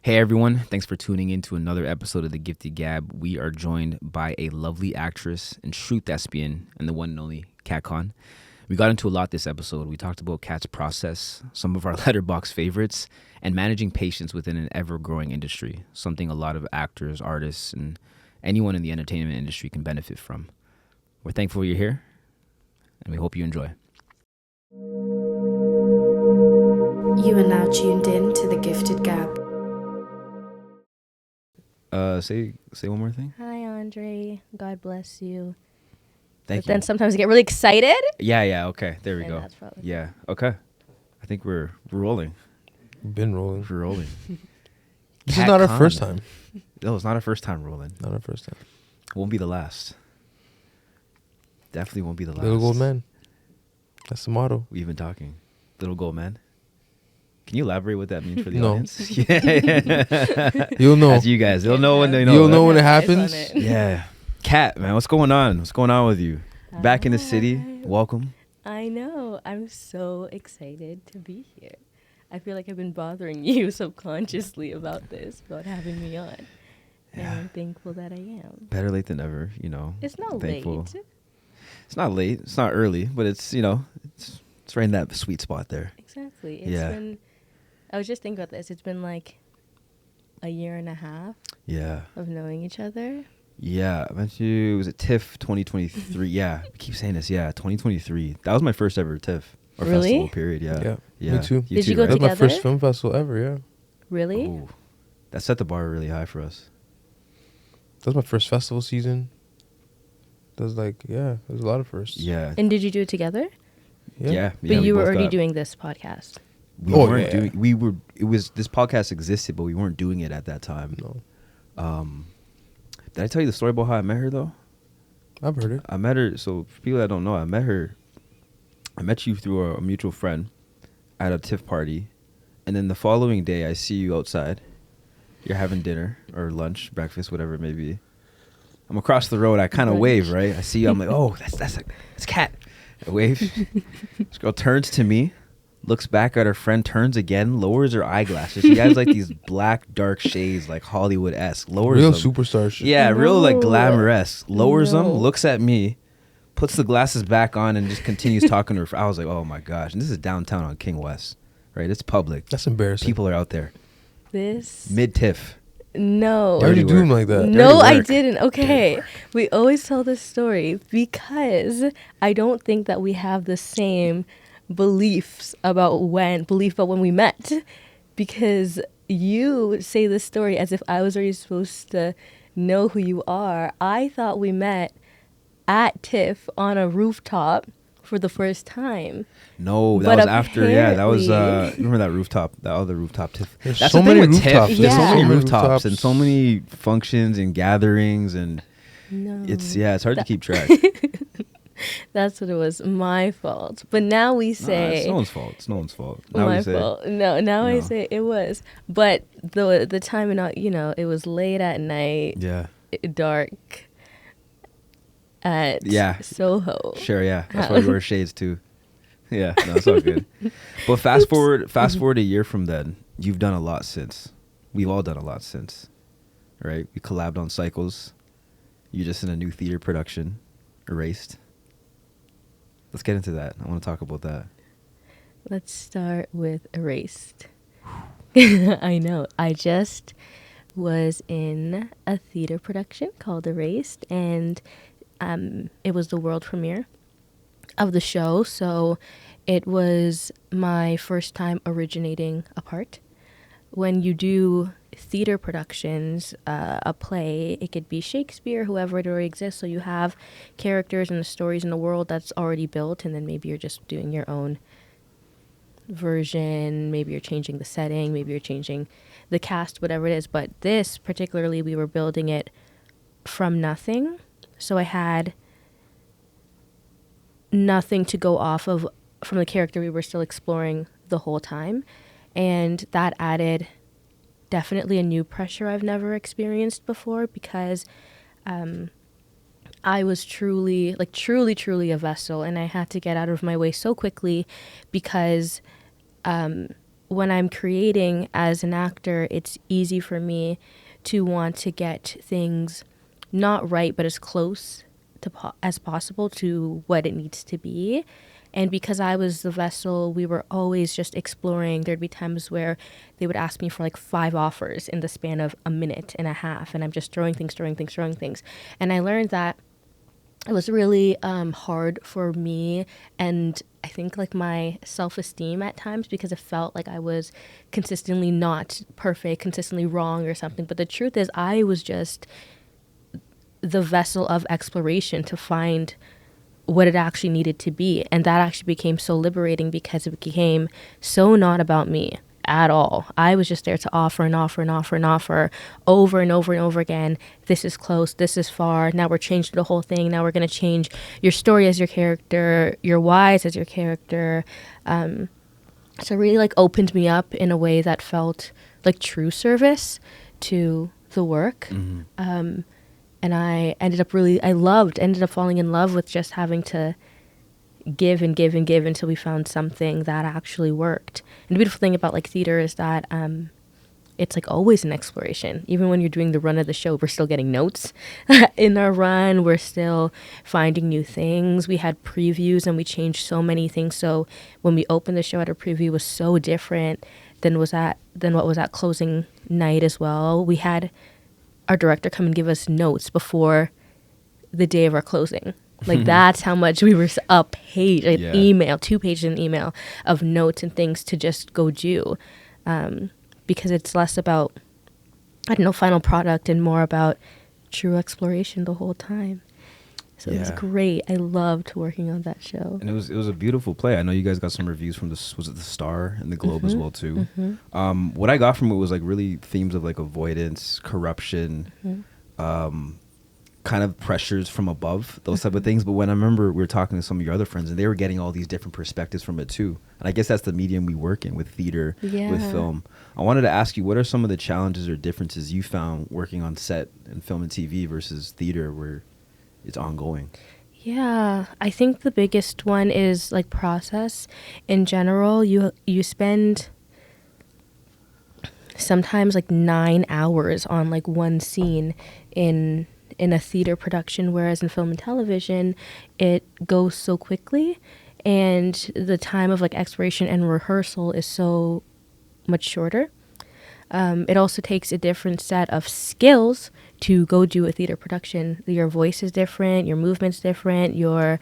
Hey everyone, thanks for tuning in to another episode of The Gifted Gab. We are joined by a lovely actress and true thespian and the one and only Kat Khan. We got into a lot this episode. We talked about Kat's process, some of our Letterboxd favorites, and managing patience within an ever-growing industry, something a lot of actors, artists, and anyone in the entertainment industry can benefit from. We're thankful you're here, and we hope you enjoy. You are now tuned in to The Gifted Gab. Say one more thing. Hi, Andre. God bless you. Thank But you. then sometimes I get really excited. Yeah. Okay, there we And go. that's probably Yeah. Okay. I think we're rolling. We've been rolling. We're rolling. This Kat is not our Khan. first time. No, it's not our first time rolling. Not our first time. Won't be the last. Definitely won't be the last. Little gold man. That's the motto. We've been talking. Little gold man. Can you elaborate what that means for the No. audience? Yeah. You'll know. That's you guys. They'll know when they know. You'll know when it Eyes on happens. it. Yeah. Kat, man, what's going on? What's going on with you? Back in the city. Hi. Welcome. I know. I'm so excited to be here. I feel like I've been bothering you subconsciously about this, about having me on. Yeah. And I'm thankful that I am. Better late than never, you know. It's not Thankful. late. It's not late. It's not early, but it's, you know, it's right in that sweet spot there. Exactly. It's Yeah. been, I was just thinking about this. It's been like a year and a half Yeah. of knowing each other. Yeah, I met you. It was at TIFF 2023. Yeah, I keep saying this. Yeah, 2023. That was my first ever TIFF or Really? festival. Period. Yeah. Yeah, me too. Did you go right? That was my together? first film festival ever, yeah. Really? Ooh, that set the bar really high for us. That was my first festival season. That was like, yeah, there's a lot of firsts. Yeah. And did you do it together? Yeah. But we you were both already got- doing this podcast. We Oh, weren't yeah. doing. We were. It was this podcast existed, but we weren't doing it at that time. No, Did I tell you the story about how I met her though? I've heard it. I met her. So for people that don't know, I met her. I met you through a mutual friend at a TIFF party, and then the following day, I see you outside. You're having dinner or lunch, breakfast, whatever it may be. I'm across the road. I kind of Brunch. wave, right? I see you. I'm like, oh, that's Kat. I wave. This girl turns to me, looks back at her friend, turns again, lowers her eyeglasses. She has like these black dark shades, like Hollywood-esque. Lowers Real them. superstar shit. Yeah, real like No. glamorous. Lowers them, No. looks at me, puts the glasses back on, and just continues talking to her. I was like, oh my gosh. And this is downtown on King West, right? It's public. That's embarrassing. People are out there. This? Mid-tiff. No. Why would you Dirty do him work. like that? No, Dirty I work. didn't. Okay. We always tell this story because I don't think that we have the same belief about when we met. Because you say this story as if I was already supposed to know who you are. I thought we met at TIFF on a rooftop for the first time. No, that But was after. Yeah, that was. apparently- Remember that rooftop? That other rooftop TIFF. There's That's so the thing many with TIFF. rooftops. There's so Yeah. many So many rooftops and rooftops. so many functions and gatherings, and No. it's hard to keep track. That's what it was. My fault. But now we Nah, say it's no one's fault. It's no one's fault. Now my we say, fault. No, now I No. say it was. But the time and all, it was late at night, yeah, dark at Yeah. Soho. sure, yeah. That's why we wear shades too. Yeah, no, it's all good. But fast forward a year from then, you've done a lot since. We've all done a lot since, right? We collabed on Cycles. You're just in a new theater production, Erased. Let's get into that. I want to talk about that. Let's start with Erased. I know. I just was in a theater production called Erased, and it was the world premiere of the show, so it was my first time originating a part. When you do theater productions, a play, it could be Shakespeare, whoever, it already exists, so you have characters and the stories in the world that's already built, and then maybe you're just doing your own version, maybe you're changing the setting, maybe you're changing the cast, whatever it is. But this particularly, we were building it from nothing, so I had nothing to go off of from the character we were still exploring the whole time, and that added definitely a new pressure I've never experienced before, because I was truly a vessel, and I had to get out of my way so quickly because when I'm creating as an actor, it's easy for me to want to get things not right, but as close to as possible to what it needs to be. And because I was the vessel, we were always just exploring. There'd be times where they would ask me for like 5 offers in the span of a minute and a half, and I'm just throwing things. And I learned that it was really hard for me, and I think like my self-esteem at times, because it felt like I was consistently not perfect, consistently wrong or something. But the truth is, I was just the vessel of exploration to find what it actually needed to be. And that actually became so liberating because it became so not about me at all. I was just there to offer and offer and offer and offer over and over and over again. This is close, this is far. Now we're changing the whole thing. Now we're going to change your story as your character, your whys as your character. So it really like opened me up in a way that felt like true service to the work. And I ended up falling in love with just having to give and give and give until we found something that actually worked. And the beautiful thing about like theater is that it's like always an exploration. Even when you're doing the run of the show, we're still getting notes in our run. We're still finding new things. We had previews and we changed so many things. So when we opened the show at a preview, was so different than what was at closing night as well. We had our director come and give us notes before the day of our closing. Like that's how much we were a page, an email, 2 pages in email of notes and things to just go do. Because it's less about, I don't know, final product and more about true exploration the whole time. So it was great. I loved working on that show. And it was a beautiful play. I know you guys got some reviews from was it the Star and the Globe as well too. What I got from it was like really themes of like avoidance, corruption, kind of pressures from above, those type of things. But when I remember we were talking to some of your other friends and they were getting all these different perspectives from it too. And I guess that's the medium we work in with theater, with film. I wanted to ask you, what are some of the challenges or differences you found working on set in film and TV versus theater where it's ongoing? Yeah, I think the biggest one is like process. In general, you spend sometimes like 9 hours on like one scene in a theater production, whereas in film and television, it goes so quickly, and the time of like exploration and rehearsal is so much shorter. It also takes a different set of skills to go do a theater production. Your voice is different, your movement's different, your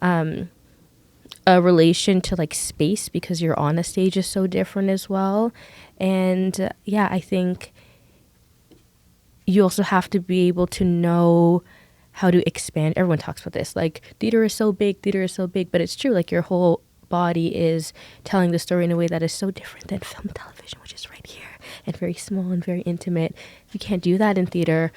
a relation to like space because you're on a stage is so different as well. And I think you also have to be able to know how to expand. Everyone talks about this, like theater is so big, but it's true. Like your whole body is telling the story in a way that is so different than film and television, which is right here and very small and very intimate. You can't do that in theater.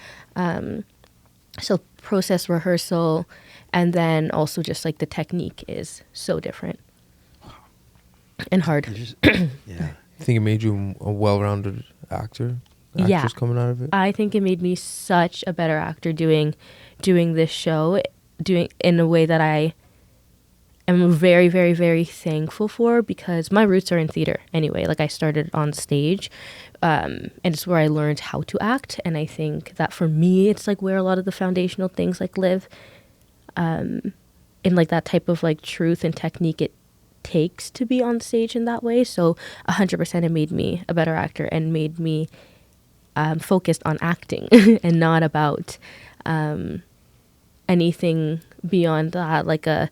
So process, rehearsal, and then also just like the technique is so different and hard. You think it made you a well-rounded actress coming out of it? I think it made me such a better actor doing this show, doing in a way that I am very, very, very thankful for, because my roots are in theater anyway. Like I started on stage, and it's where I learned how to act. And I think that for me, it's like where a lot of the foundational things like live, in like that type of like truth and technique it takes to be on stage in that way. So 100% it made me a better actor and made me focused on acting and not about anything beyond that, like the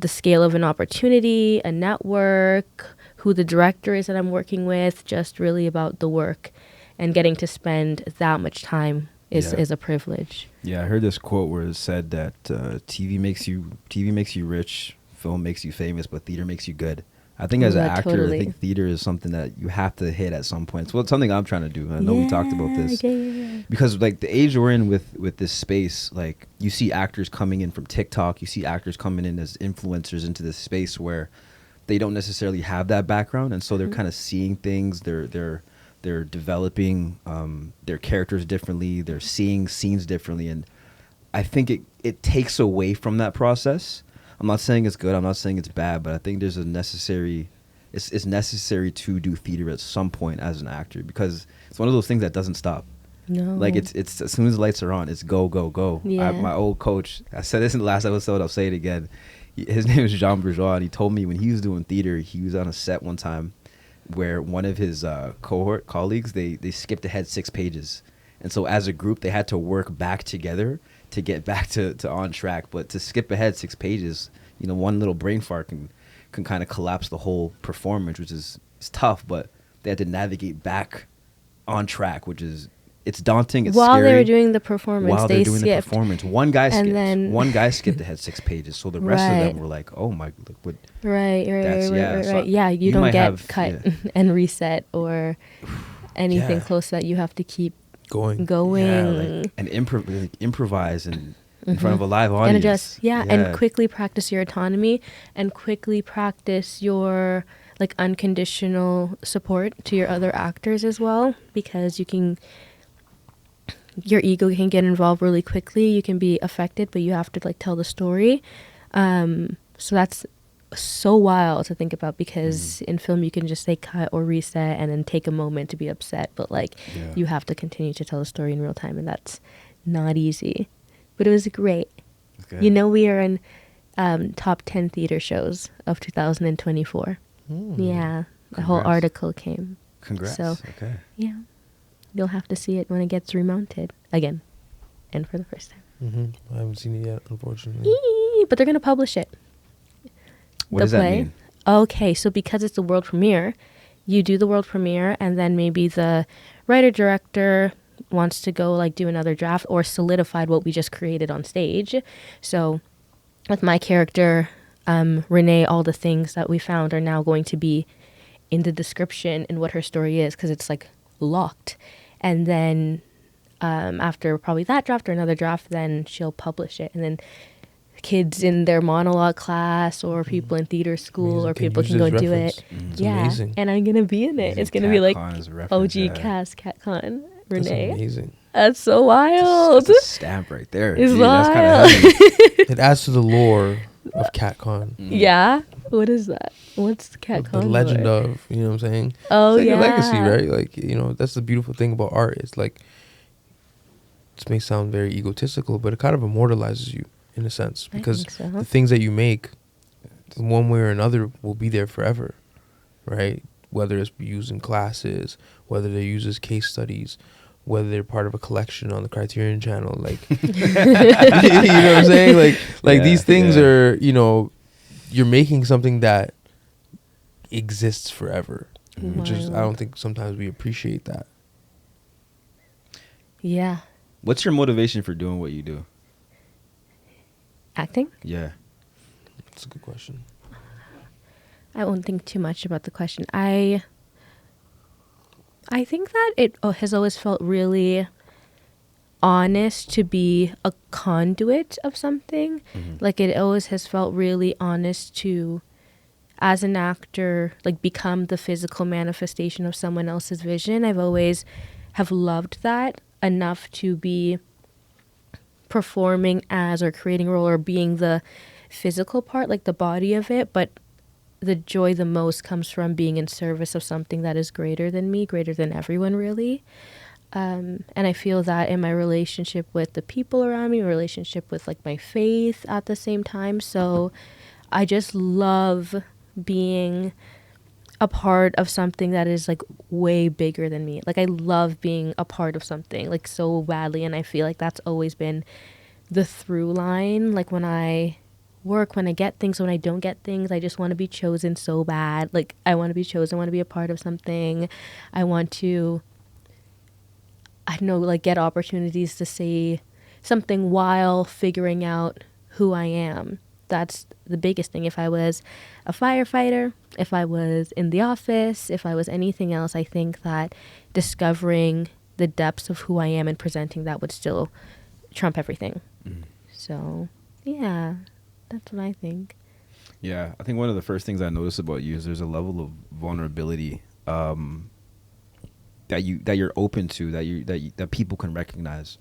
scale of an opportunity, a network, who the director is that I'm working with, just really about the work, and getting to spend that much time is a privilege. Yeah, I heard this quote where it said that TV makes you rich, film makes you famous, but theater makes you good. I think as an actor, totally. I think theater is something that you have to hit at some point. It's something I'm trying to do. I know we talked about this. Because like the age we're in with this space, like you see actors coming in from TikTok, you see actors coming in as influencers into this space where they don't necessarily have that background, and so they're kind of seeing things. They're developing their characters differently. They're seeing scenes differently, and I think it takes away from that process. I'm not saying it's good. I'm not saying it's bad, but I think there's a necessary it's necessary to do theater at some point as an actor, because it's one of those things that doesn't stop. No. Like it's as soon as the lights are on, it's go go go. Yeah. My old coach, I said this in the last episode, I'll say it again. His name is Jean Bourgeois, and he told me when he was doing theater, he was on a set one time where one of his cohort colleagues, they skipped ahead 6 pages, and so as a group they had to work back together to get back to on track. But to skip ahead 6 pages, you know, one little brain fart can kind of collapse the whole performance, which is it's tough. But they had to navigate back on track, which is it's daunting. It's while scary. they were doing the performance, While they they're doing skipped. the performance, one guy And skipped. then- One guy skipped ahead 6 pages, so the rest of them were like, "Oh my, look what." Right. That's- yeah, so Yeah, you you don't might get have- cut yeah. and reset or anything Yeah. close to that. You have to keep Going. going. Yeah, like, and improvise and in front of a live audience. And adjust, and quickly practice your autonomy and quickly practice your like unconditional support to your other actors as well, because your ego can get involved really quickly. You can be affected, but you have to like tell the story. So that's so wild to think about, because in film you can just say cut or reset and then take a moment to be upset, but like you have to continue to tell the story in real time, and that's not easy. But it was great. Okay. You know, we are in top 10 theater shows of 2024. Yeah, the whole Congrats. article came. Congrats. So Okay. yeah, you'll have to see it when it gets remounted again, and for the first time. I haven't seen it yet, unfortunately. But they're gonna publish it. What The does that play? mean? Okay, so because it's the world premiere, you do the world premiere, and then maybe the writer director wants to go like do another draft or solidified what we just created on stage. So with my character, Renee, all the things that we found are now going to be in the description and what her story is, because it's like locked. And then after probably that draft or another draft, then she'll publish it, and then kids in their monologue class or people in theater school Amazing. or Can people use can go this do reference. it. It's Yeah, amazing. and I'm gonna be in it. Using It's gonna be like CatCon as a reference, OG yeah. cast CatCon That's Renee. amazing. That's so wild. That's a stamp right there. It's Gee, that's kinda wild. heavy. It adds to the lore of CatCon. Yeah. What is that? What's CatCon? The legend lore? of, you know what I'm saying? Oh, It's like yeah. a legacy, right? Like, you know, that's the beautiful thing about art. It's like, this may sound very egotistical, but it kind of immortalizes you in a sense, I because think so. the things that you make, one way or another, will be there forever, right? Whether it's used in classes, whether they're used as case studies, whether they're part of a collection on the Criterion Channel, like, you know what I'm saying? Like Yeah, these things yeah. are, you know, you're making something that exists forever, which is, I don't think sometimes we appreciate that. Yeah. What's your motivation for doing what you do? Acting? Yeah. That's a good question. I won't think too much about the question. I think that it has always felt really honest to be a conduit of something. Like, it always has felt really honest to, as an actor, like, become the physical manifestation of someone else's vision. I've always have loved that enough to be performing as or creating a role or being the physical part, like the body of it. But the joy the most comes from being in service of something that is greater than me, greater than everyone, really. And I feel that in my relationship with the people around me, relationship with like my faith at the same time. So I just love being a part of something that is like way bigger than me. Like, I love being a part of something like so badly, and I feel like that's always been the through line. Like, when I work, when I get things, when I don't get things, I just want to be chosen so bad. Like, I want to be chosen, I want to be a part of something. I want to, I don't know, like, get opportunities to say something while figuring out who I am. That's the biggest thing. If I was a firefighter, if I was in the office, if I was anything else, I think that discovering the depths of who I am and presenting that would still trump everything. So, yeah, that's what I think. Yeah, I think one of the first things I noticed about you is there's a level of vulnerability that you're open to, that people can recognize.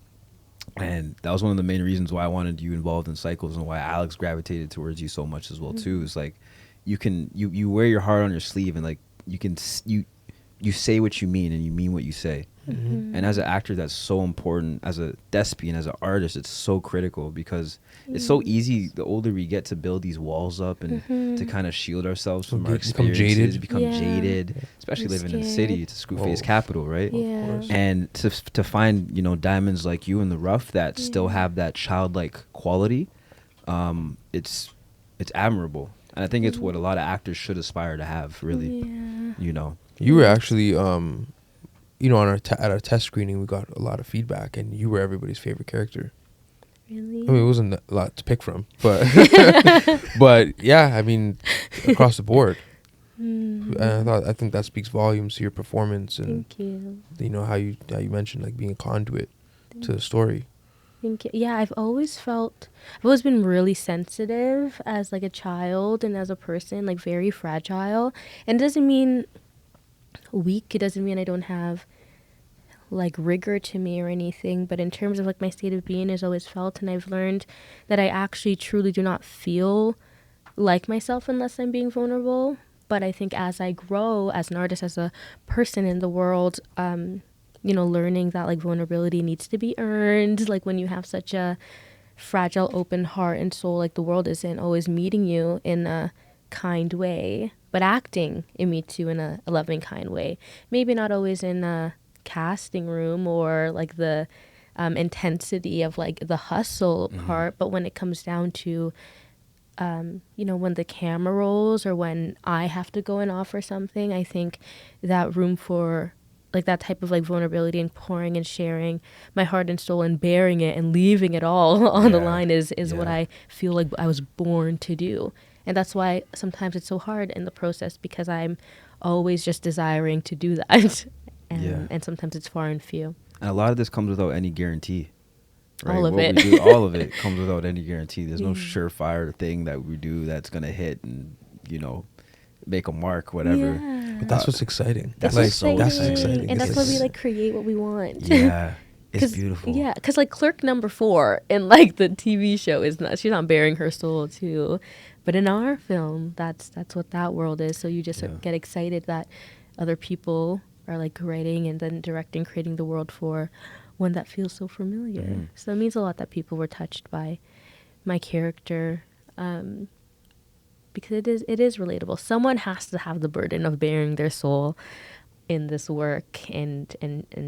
And that was one of the main reasons why I wanted you involved in Cycles, and why Alex gravitated towards you so much as well too. Is like, you wear your heart on your sleeve, and like you say what you mean and you mean what you say. Mm-hmm. And as an actor, that's so important. As a thespian, as an artist, it's so critical, because it's so easy the older we get to build these walls up and to kind of shield ourselves from our Become experiences, jaded. become Yeah. jaded, especially I'm living in the scared. city. It's a screw-face Whoa. capital, right? Yeah. course. And to find, you know, diamonds like you in the rough that still have that childlike quality, it's admirable. And I think it's what a lot of actors should aspire to have, really. Yeah. You know. You were actually, you know, on at our test screening, we got a lot of feedback, and you were everybody's favorite character. Really? I mean, it wasn't a lot to pick from, but but yeah, I mean, across the board. And I think that speaks volumes to your performance, and Thank you. you know how you mentioned like being a conduit to the story. Thank you. Yeah, I've always been really sensitive as like a child and as a person, like very fragile. And it doesn't mean weak. It doesn't mean I don't have like rigor to me or anything. But in terms of like my state of being is always felt, and I've learned that I actually truly do not feel like myself unless I'm being vulnerable. But I think as I grow as an artist, as a person in the world, you know, learning that like vulnerability needs to be earned. Like when you have such a fragile, open heart and soul, like the world isn't always meeting you in a kind way, but acting it meets you in a loving, kind way. Maybe not always in a casting room or like the intensity of like the hustle part, but when it comes down to you know, when the camera rolls or when I have to go and offer something, I think that room for like that type of like vulnerability and pouring and sharing my heart and soul and bearing it and leaving it all on the line is what I feel like I was born to do. And that's why sometimes it's so hard in the process, because I'm always just desiring to do that. And sometimes it's far and few. And a lot of this comes without any guarantee. Right? All of what it. We do, all of it comes without any guarantee. There's no surefire thing that we do that's going to hit and, you know, make a mark, whatever. Yeah. But that's what's exciting. It's Like exciting. that's exciting. And that's why we It's- like create what we want. Yeah. It's beautiful. Yeah, because like clerk number 4 in like the TV show she's not bearing her soul too, but in our film, that's what that world is. So you just get excited that other people are like writing and then directing, creating the world for one that feels so familiar. So it means a lot that people were touched by my character, because it is relatable. Someone has to have the burden of bearing their soul in this work and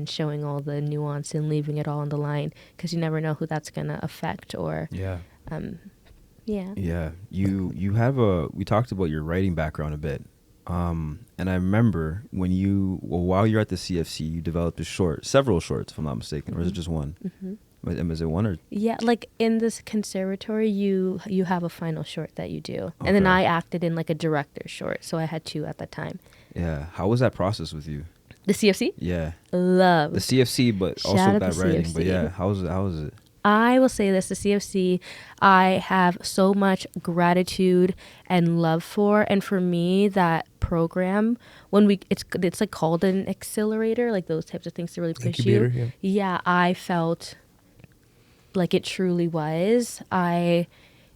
showing all the nuance and leaving it all on the line, because you never know who that's gonna affect or Yeah. yeah. You have we talked about your writing background a bit. And I remember while you're at the CFC, you developed several shorts, if I'm not mistaken, or is it just one? Was it one or? Yeah, like in this conservatory, you have a final short that you do, and then I acted in like a director's short, so I had 2 at the time. Yeah. How was that process with you? The CFC, Yeah. love The CFC, but Shout also out that the writing. But CFC. yeah, how was it? I will say this, the CFC, I have so much gratitude and love for. And for me, that program, it's like called an accelerator, like those types of things to really push Incubator, you. yeah. Yeah, I felt like it truly was. I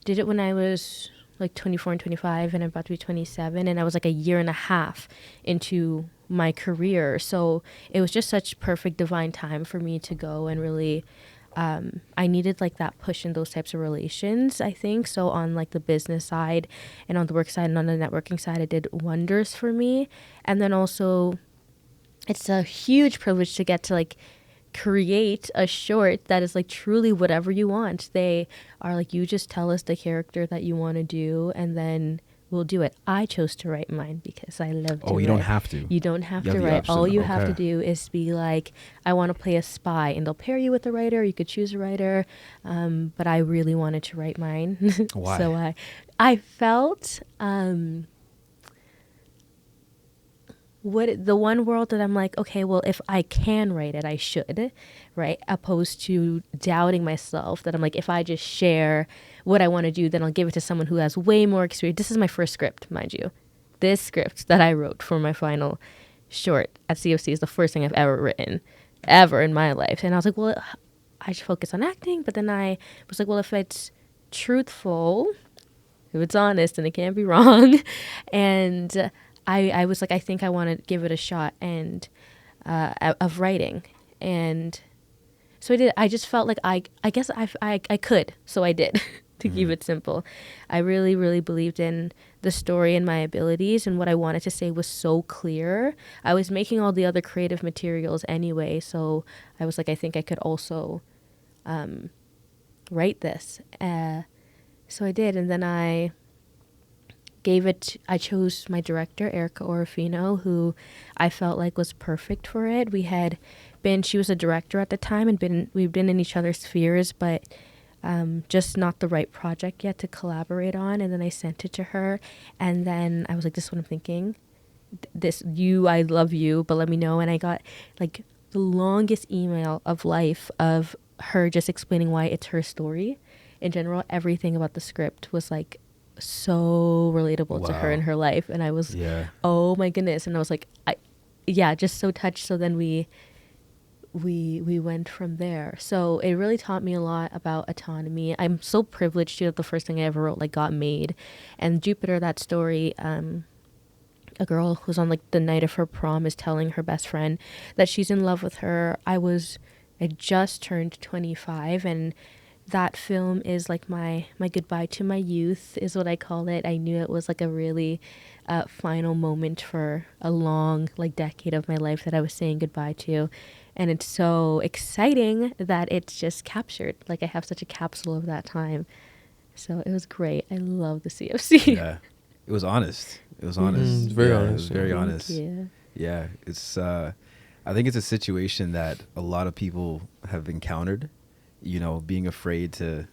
did it when I was like 24 and 25, and I'm about to be 27. And I was like a year and a half into my career. So it was just such perfect divine time for me to go and really... I needed like that push in those types of relations, I think. So on like the business side and on the work side and on the networking side, it did wonders for me. And then also it's a huge privilege to get to like create a short that is like truly whatever you want. They are like, you just tell us the character that you want to do and then we'll do it. I chose to write mine because I love to Oh, you don't have to. You don't have You to have the write. option. All you have to Okay. do is be like, I want to play a spy, and they'll pair you with a writer. You could choose a writer, but I really wanted to write mine. Why? So I felt the one world that I'm like, okay, well, if I can write it, I should, right? Opposed to doubting myself that I'm like, if I just share what I want to do, then I'll give it to someone who has way more experience. This is my first script, mind you. This script that I wrote for my final short at CFC is the first thing I've ever written, ever in my life. And I was like, well, I should focus on acting. But then I was like, well, if it's truthful, if it's honest and it can't be wrong. And I was like, I think I want to give it a shot and of writing. And so I did. I just felt like I guess I could, so I did. To keep it simple, I really, really believed in the story and my abilities, and what I wanted to say was so clear. I was making all the other creative materials anyway, so I was like, I think I could also write this. So I did, and then I chose my director, Erica Orofino, who I felt like was perfect for it. She was a director at the time, and we've been in each other's spheres, but just not the right project yet to collaborate on. And then I sent it to her, and then I was like, this is what I'm thinking. I love you, but let me know. And I got like the longest email of life of her just explaining why it's her story. In general, everything about the script was like so relatable to her in her life. And I was, oh my goodness. And I was like, just so touched. So then we went from there. So it really taught me a lot about autonomy. I'm so privileged to have the first thing I ever wrote like got made. And Jupiter, that story, a girl who's on like the night of her prom is telling her best friend that she's in love with her. I just turned 25, and that film is like my goodbye to my youth is what I call it. I knew it was like a really final moment for a long like decade of my life that I was saying goodbye to. And it's so exciting that it's just captured. Like I have such a capsule of that time. So it was great. I love the CFC. Yeah. It was honest. It was honest. It's very honest. It was very honest. You. Yeah. It's I think it's a situation that a lot of people have encountered, being afraid to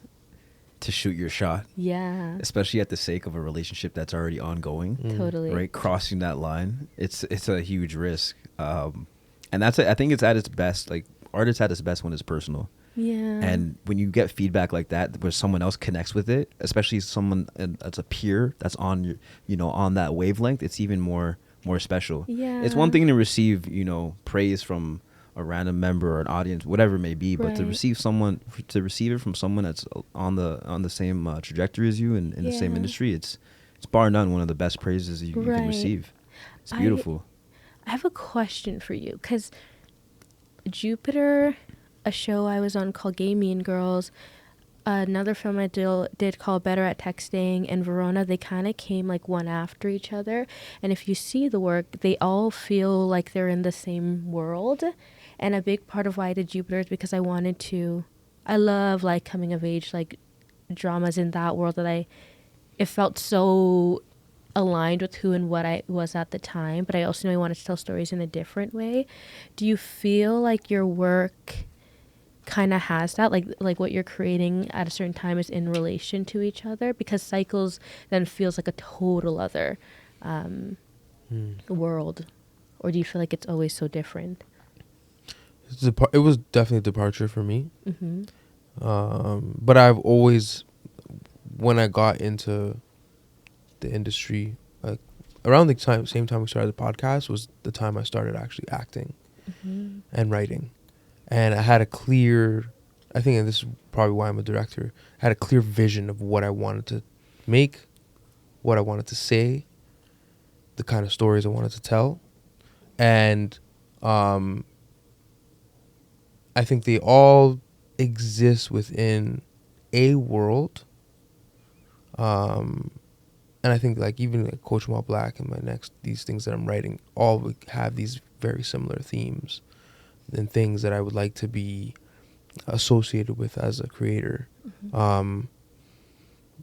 shoot your shot. Yeah. Especially at the sake of a relationship that's already ongoing. Totally. Right? Crossing that line. It's a huge risk. And I think it's at its best. Like art is at its best when it's personal. Yeah. And when you get feedback like that, where someone else connects with it, especially someone that's a peer that's on your, on that wavelength, it's even more special. Yeah. It's one thing to receive, praise from a random member or an audience, whatever it may be, but to receive it from someone that's on the same trajectory as you and in the same industry, it's bar none one of the best praises you can receive. It's beautiful. I have a question for you, because Jupiter, a show I was on called Gay Mean Girls, another film I did called Better at Texting, and Verona, they kind of came like one after each other. And if you see the work, they all feel like they're in the same world. And a big part of why I did Jupiter is because I love like coming of age, like dramas in that world it felt so aligned with who and what I was at the time, but I also know I wanted to tell stories in a different way. Do you feel like your work kind of has that, like what you're creating at a certain time is in relation to each other? Because Cycles then feels like a total other world, or do you feel like it's always so different? It was definitely a departure for me. But I've always, when I got into the industry, like around the same time we started the podcast was the time I started actually acting and writing. And I had a clear, I think, and this is probably why I'm a director, I had a clear vision of what I wanted to make, what I wanted to say, the kind of stories I wanted to tell. And I think they all exist within a world. And I think like even like Coach While Black and these things that I'm writing all would have these very similar themes and things that I would like to be associated with as a creator. But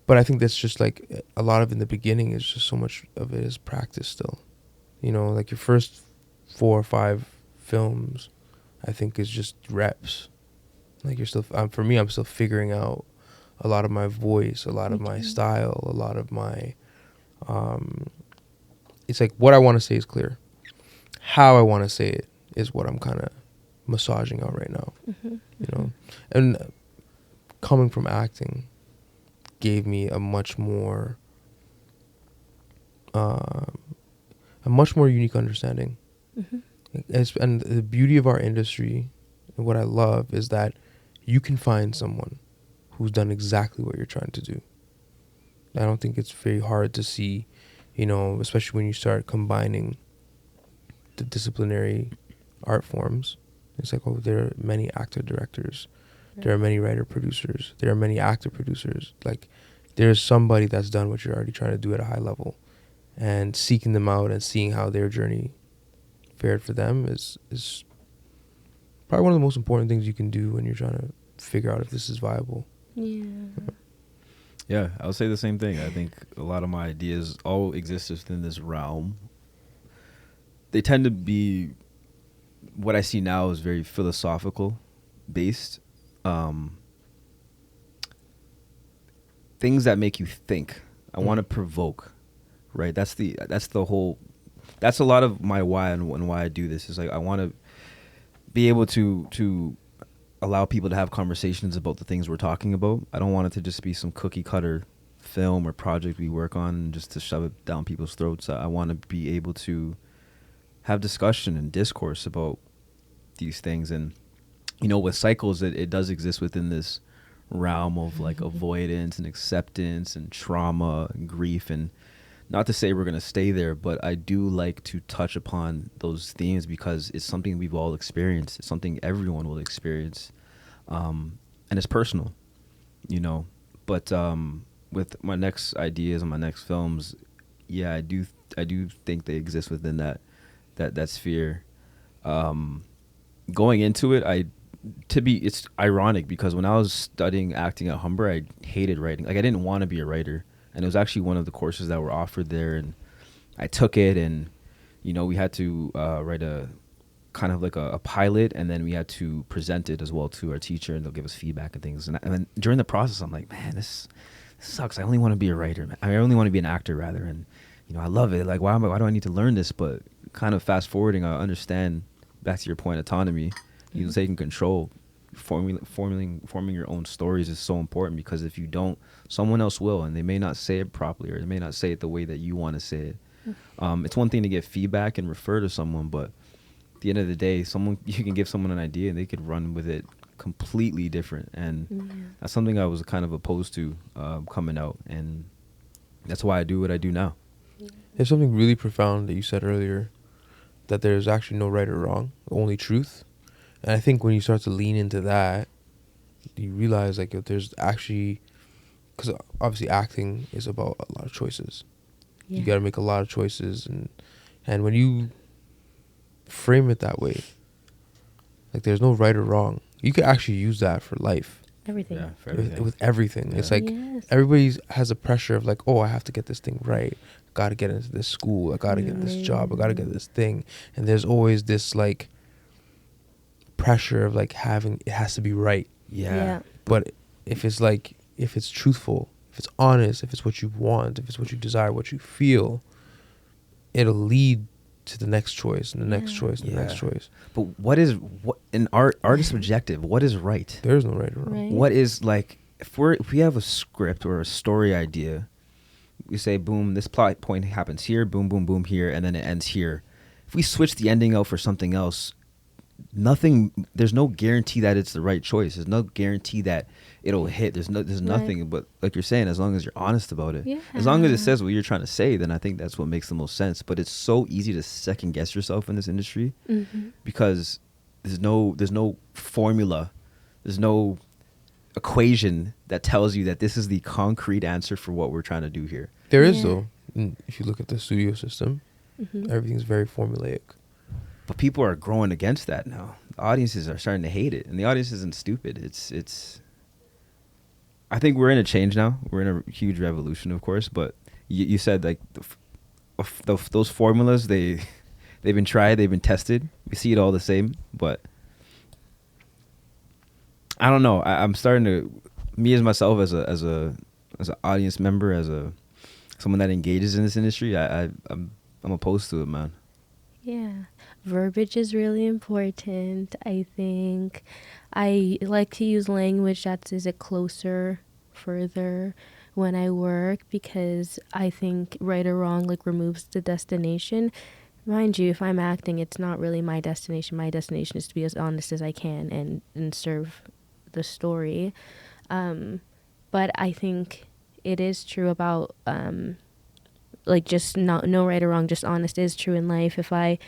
I think that's just like a lot of in the beginning is just so much of it is practice still. Like your first 4 or 5 films, I think is just reps. Like you're still, for me, I'm still figuring out a lot of my voice, a lot of my style, a lot of my, it's like what I want to say is clear. How I want to say it is what I'm kind of massaging out right now, and coming from acting gave me a much more unique understanding. And the beauty of our industry and what I love is that you can find someone who's done exactly what you're trying to do. I don't think it's very hard to see, especially when you start combining the disciplinary art forms. It's like, oh, there are many actor directors, there are many writer producers, there are many actor producers. Like, there's somebody that's done what you're already trying to do at a high level, and seeking them out and seeing how their journey fared for them is probably one of the most important things you can do when you're trying to figure out if this is viable. Yeah, I would say the same thing. I think a lot of my ideas all exist within this realm. They tend to be, what I see now is very philosophical based. Things that make you think. I want to provoke, right? That's a lot of my why and why I do this. Is like, I want to be able to allow people to have conversations about the things we're talking about. I don't want it to just be some cookie cutter film or project we work on just to shove it down people's throats. I want to be able to have discussion and discourse about these things. And, with cycles, it does exist within this realm of like avoidance and acceptance and trauma and grief. And not to say we're going to stay there, but I do like to touch upon those themes because it's something we've all experienced. It's something everyone will experience. And it's personal, but with my next ideas and my next films, yeah, I do think they exist within that sphere. Going into it, it's ironic because when I was studying acting at Humber, I hated writing. Like, I didn't want to be a writer. And it was actually one of the courses that were offered there, and I took it, and we had to write a kind of like a pilot, and then we had to present it as well to our teacher, and they'll give us feedback and things. And then during the process, I'm like, man, this sucks. I only want to be a writer. I only want to be an actor rather, and I love it. Like, why do I need to learn this? But kind of fast forwarding, I understand. Back to your point, autonomy, taking control. Forming your own stories is so important because if you don't, someone else will, and they may not say it properly, or they may not say it the way that you want to say it. It's one thing to get feedback and refer to someone, but at the end of the day, you can give someone an idea and they could run with it completely different, and that's something I was kind of opposed to coming out, and that's why I do what I do now. There's something really profound that you said earlier, that there's actually no right or wrong, only truth. And I think when you start to lean into that, you realize like if there's actually, because obviously acting is about a lot of choices. Yeah. You got to make a lot of choices, and when you frame it that way, like there's no right or wrong. You could actually use that for life. Everything. Yeah, for everything. With everything. Yeah. It's like everybody has a pressure of like, oh, I have to get this thing right. I got to get into this school. I got to get this job. I got to get this thing. And there's always this like pressure of like it has to be right. Yeah. But if it's truthful, if it's honest, if it's what you want, if it's what you desire, what you feel, it'll lead to the next choice and the next choice and the next choice. But what in art is subjective. What is right? There is no right or wrong. Right. What is like if we have a script or a story idea, we say boom, this plot point happens here, boom, boom, boom here, and then it ends here. If we switch the ending out for something else, there's no guarantee that it's the right choice. There's no guarantee that it'll hit. There's nothing, but like you're saying, as long as you're honest about it, as long as it says what you're trying to say, then I think that's what makes the most sense. But it's so easy to second guess yourself in this industry because there's no formula, there's no equation that tells you that this is the concrete answer for what we're trying to do here. There is though. If you look at the studio system, everything's very formulaic. But people are growing against that now. The audiences are starting to hate it, and the audience isn't stupid. It's. I think we're in a change now. We're in a huge revolution, of course. But you said like those formulas they've been tried, they've been tested. We see it all the same, but I don't know. I'm starting to me as myself as an audience member, as someone that engages in this industry. I'm opposed to it, man. Yeah. Verbiage is really important. I think I like to use language that is a closer, further when I work because I think right or wrong like removes the destination. Mind you, if I'm acting, it's not really my destination. My destination is to be as honest as I can and serve the story. But I think it is true about like just not no right or wrong, just honest is true in life. If I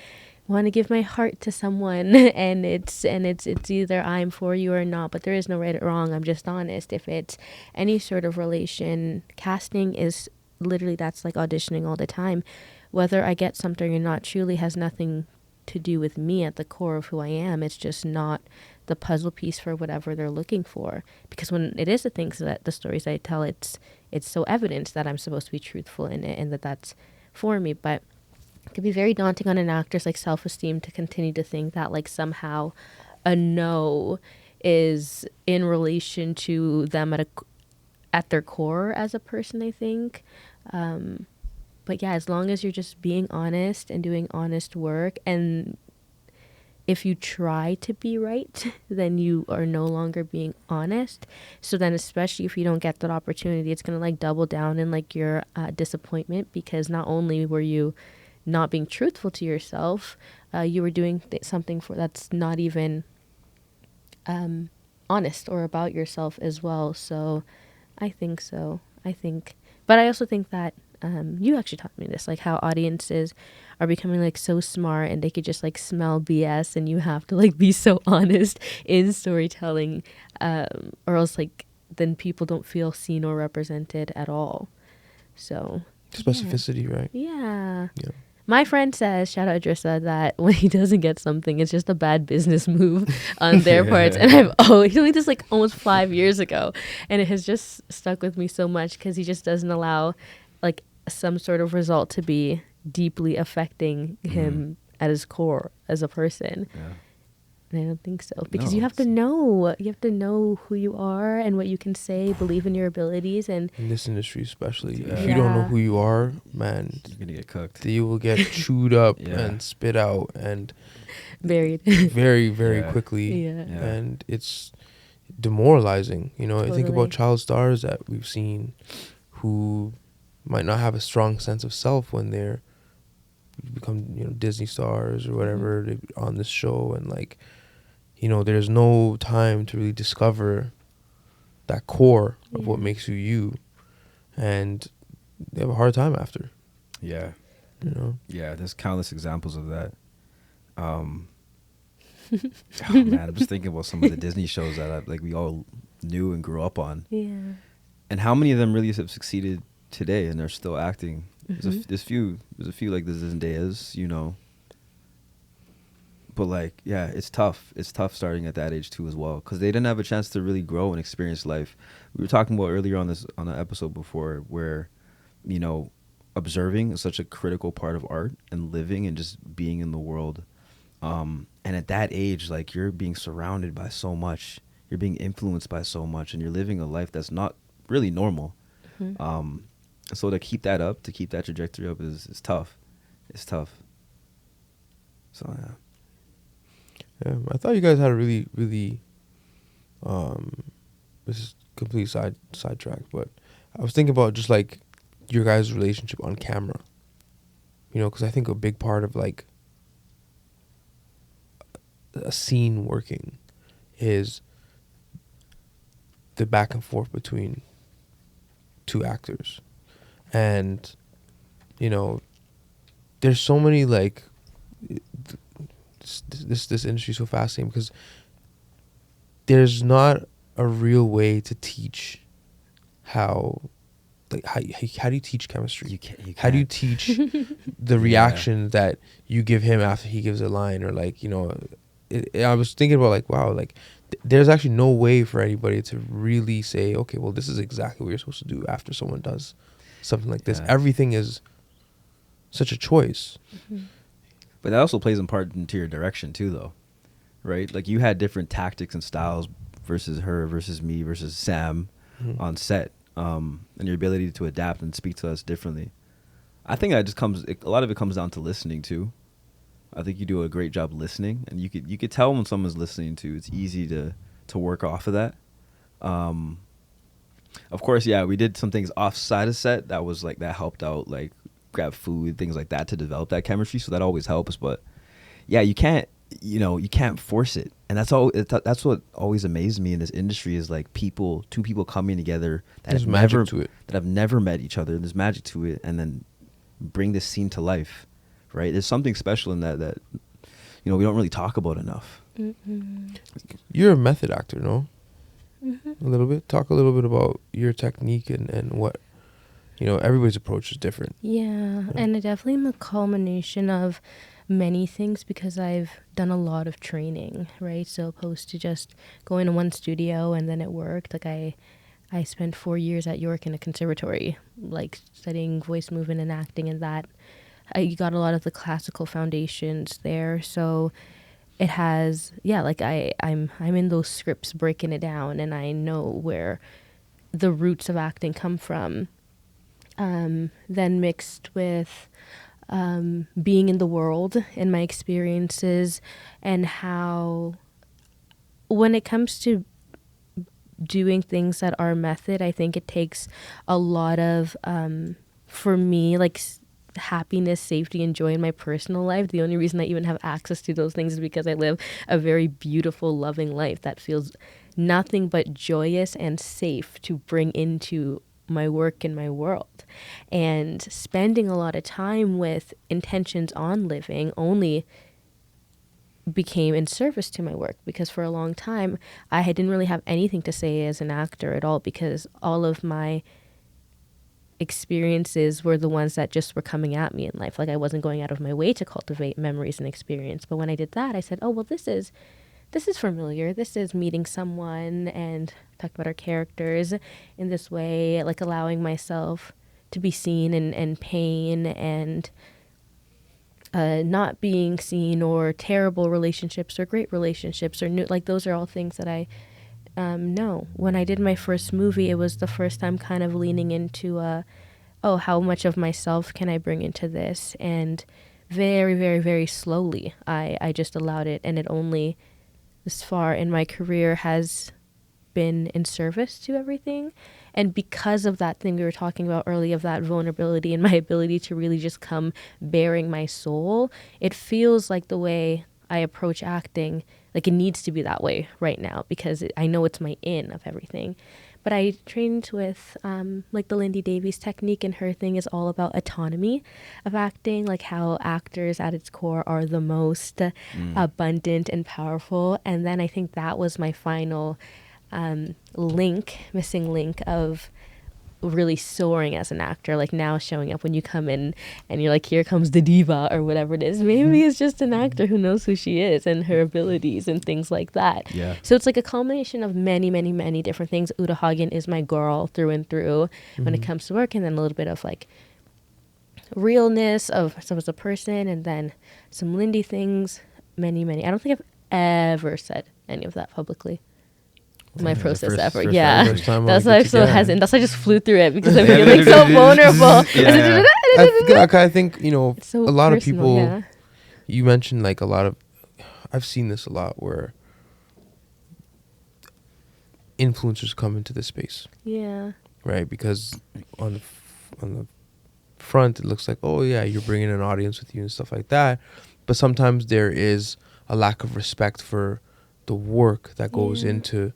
want to give my heart to someone and it's either I'm for you or not, but there is no right or wrong. I'm just honest. If it's any sort of relation, casting is literally, that's like auditioning all the time. Whether I get something or not truly has nothing to do with me at the core of who I am. It's just not the puzzle piece for whatever they're looking for. Because when it is the things that the stories I tell, it's so evident that I'm supposed to be truthful in it and that that's for me. But it can be very daunting on an actor's like self-esteem to continue to think that like somehow a no is in relation to them at their core as a person, I think. But yeah, as long as you're just being honest and doing honest work, and if you try to be right, then you are no longer being honest. So then, especially if you don't get that opportunity, it's going to like double down in like your disappointment, because not only were you not being truthful to yourself, you were doing something for that's not even honest or about yourself as well. So I think but I also think that you actually taught me this, like how audiences are becoming like so smart and they could just like smell BS, and you have to like be so honest in storytelling, or else like then people don't feel seen or represented at all. So Specificity, right? Yeah. Yeah. My friend says, shout out Drissa, that when he doesn't get something, it's just a bad business move on their parts. And he told me this like almost 5 years ago, and it has just stuck with me so much because he just doesn't allow like some sort of result to be deeply affecting him at his core as a person. Yeah. And I don't think so, because No, you have to know who you are and what you can say, believe in your abilities. And In this industry especially, Yeah. if you don't know Yeah. who you are, man, You're gonna get cooked. you will get chewed up Yeah. and spit out and buried. very, very Yeah. quickly. Yeah. Yeah. And it's demoralizing. You know, I think Totally. about child stars that we've seen who might not have a strong sense of self when they're become, you know, Disney stars or whatever, they on this show, and like, you know, there's no time to really discover that core of what Yeah. makes you you, and they have a hard time after, Yeah. you know. Yeah, there's countless examples of that. Oh man, I'm just thinking about some of the Disney shows that like we all knew and grew up on, Yeah. and how many of them really have succeeded today and they're still acting. There's a few like the Zendayas, you know. But like, yeah, it's tough. It's tough starting at that age too as well, because they didn't have a chance to really grow and experience life. We were talking about earlier on an episode before where, you know, observing is such a critical part of art and living and just being in the world. And at that age, like, you're being surrounded by so much, you're being influenced by so much, and you're living a life that's not really normal. So to keep that up, to keep that trajectory up is tough. It's tough. So yeah. Yeah, I thought you guys had a really, really, this is complete sidetrack, but I was thinking about just like your guys' relationship on camera, you know, because I think a big part of like a scene working is the back and forth between two actors, and you know, there's so many like this industry is so fascinating because there's not a real way to teach how do you teach chemistry? You can't. How do you teach the reaction that you give him after he gives a line, or like, you know, I was thinking about like, wow, like there's actually no way for anybody to really say, okay, well, this is exactly what you're supposed to do after someone does something like this. Yeah. Everything is such a choice. But that also plays in part into your direction too, though, right? Like, you had different tactics and styles versus her, versus me, versus Sam on set, and your ability to adapt and speak to us differently. I think that just a lot of it comes down to listening too. I think you do a great job listening, and you could tell when someone's listening too. It's easy to work off of that. Of course, yeah, we did some things offside of set that was like, that helped out, like grab food, things like that, to develop that chemistry. So that always helps. But yeah, you can't force it. And that's what always amazed me in this industry is like two people coming together There's have magic never to it. that have never met each other. There's magic to it, and then bring this scene to life, right? There's something special in that we don't really talk about enough. Mm-hmm. You're a method actor, no? Mm-hmm. A little bit. Talk a little bit about your technique and what, everybody's approach is different. Yeah, and it definitely am a culmination of many things because I've done a lot of training, right? So opposed to just going to one studio and then it worked. Like I spent 4 years at York in a conservatory, like studying voice movement and acting, and that I got a lot of the classical foundations there. So it has, like I'm in those scripts breaking it down, and I know where the roots of acting come from. Then mixed with being in the world and my experiences, and how when it comes to doing things that are method, I think it takes a lot of for me, like happiness, safety, and joy in my personal life. The only reason I even have access to those things is because I live a very beautiful, loving life that feels nothing but joyous and safe to bring into my work and my world. And spending a lot of time with intentions on living only became in service to my work, because for a long time I didn't really have anything to say as an actor at all, because all of my experiences were the ones that just were coming at me in life. Like I wasn't going out of my way to cultivate memories and experience. But when I did that, I said, oh, well, this is familiar. This is meeting someone and talk about our characters in this way, like allowing myself to be seen and pain and not being seen, or terrible relationships or great relationships or new, like those are all things that I know. When I did my first movie, it was the first time kind of leaning into how much of myself can I bring into this? And very, very, very slowly I just allowed it, and it only this far in my career has been in service to everything. And because of that thing we were talking about earlier, of that vulnerability and my ability to really just come bearing my soul, it feels like the way I approach acting, like it needs to be that way right now, because I know it's my in of everything. But I trained with like the Lindy Davies technique, and her thing is all about autonomy of acting, like how actors at its core are the most abundant and powerful. And then I think that was my final missing link of really soaring as an actor, like now showing up when you come in and you're like, here comes the diva or whatever it is. Maybe it's just an actor who knows who she is and her abilities and things like that. Yeah. So it's like a culmination of many, many, many different things. Uta Hagen is my girl through and through when it comes to work, and then a little bit of like realness of myself as a person, and then some Lindy things, many, many. I don't think I've ever said any of that publicly. My process ever. Yeah. First time That's I why I'm get so together. hesitant. That's why I just flew through it, because I'm feeling so vulnerable. I think, It's so a lot of personal, people, yeah. you mentioned like I've seen this a lot where influencers come into this space, Yeah. right? Because on the front, it looks like, oh yeah, you're bringing an audience with you and stuff like that. But sometimes there is a lack of respect for the work that goes into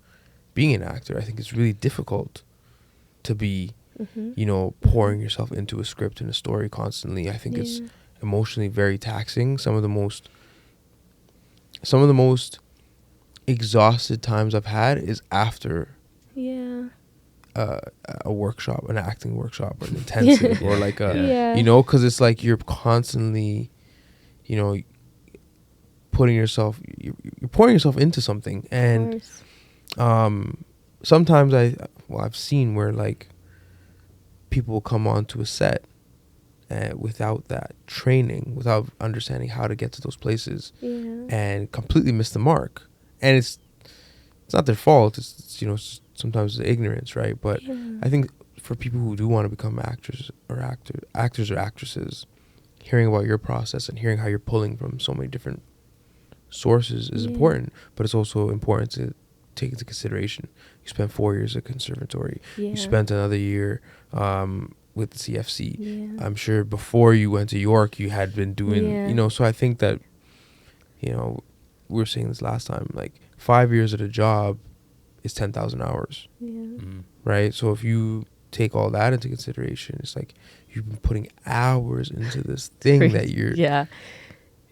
being an actor. I think it's really difficult to be, pouring yourself into a script and a story constantly. I think it's emotionally very taxing. Some of the most exhausted times I've had is after a workshop, an acting workshop, or an intensive, or like because it's like you're constantly, putting yourself, you're pouring yourself into something. And sometimes I've seen where like people will come onto a set without that training, without understanding how to get to those places, and completely miss the mark. And it's not their fault. It's sometimes the ignorance, right? But I think for people who do want to become actors or actresses, hearing about your process and hearing how you're pulling from so many different sources is important. But it's also important to take into consideration you spent 4 years at conservatory. You spent another year with the CFC. I'm sure before you went to York you had been doing so I think that we were saying this last time, like 5 years at a job is 10,000 hours, Mm-hmm. right? So if you take all that into consideration, it's like you've been putting hours into this thing that you're, Yeah.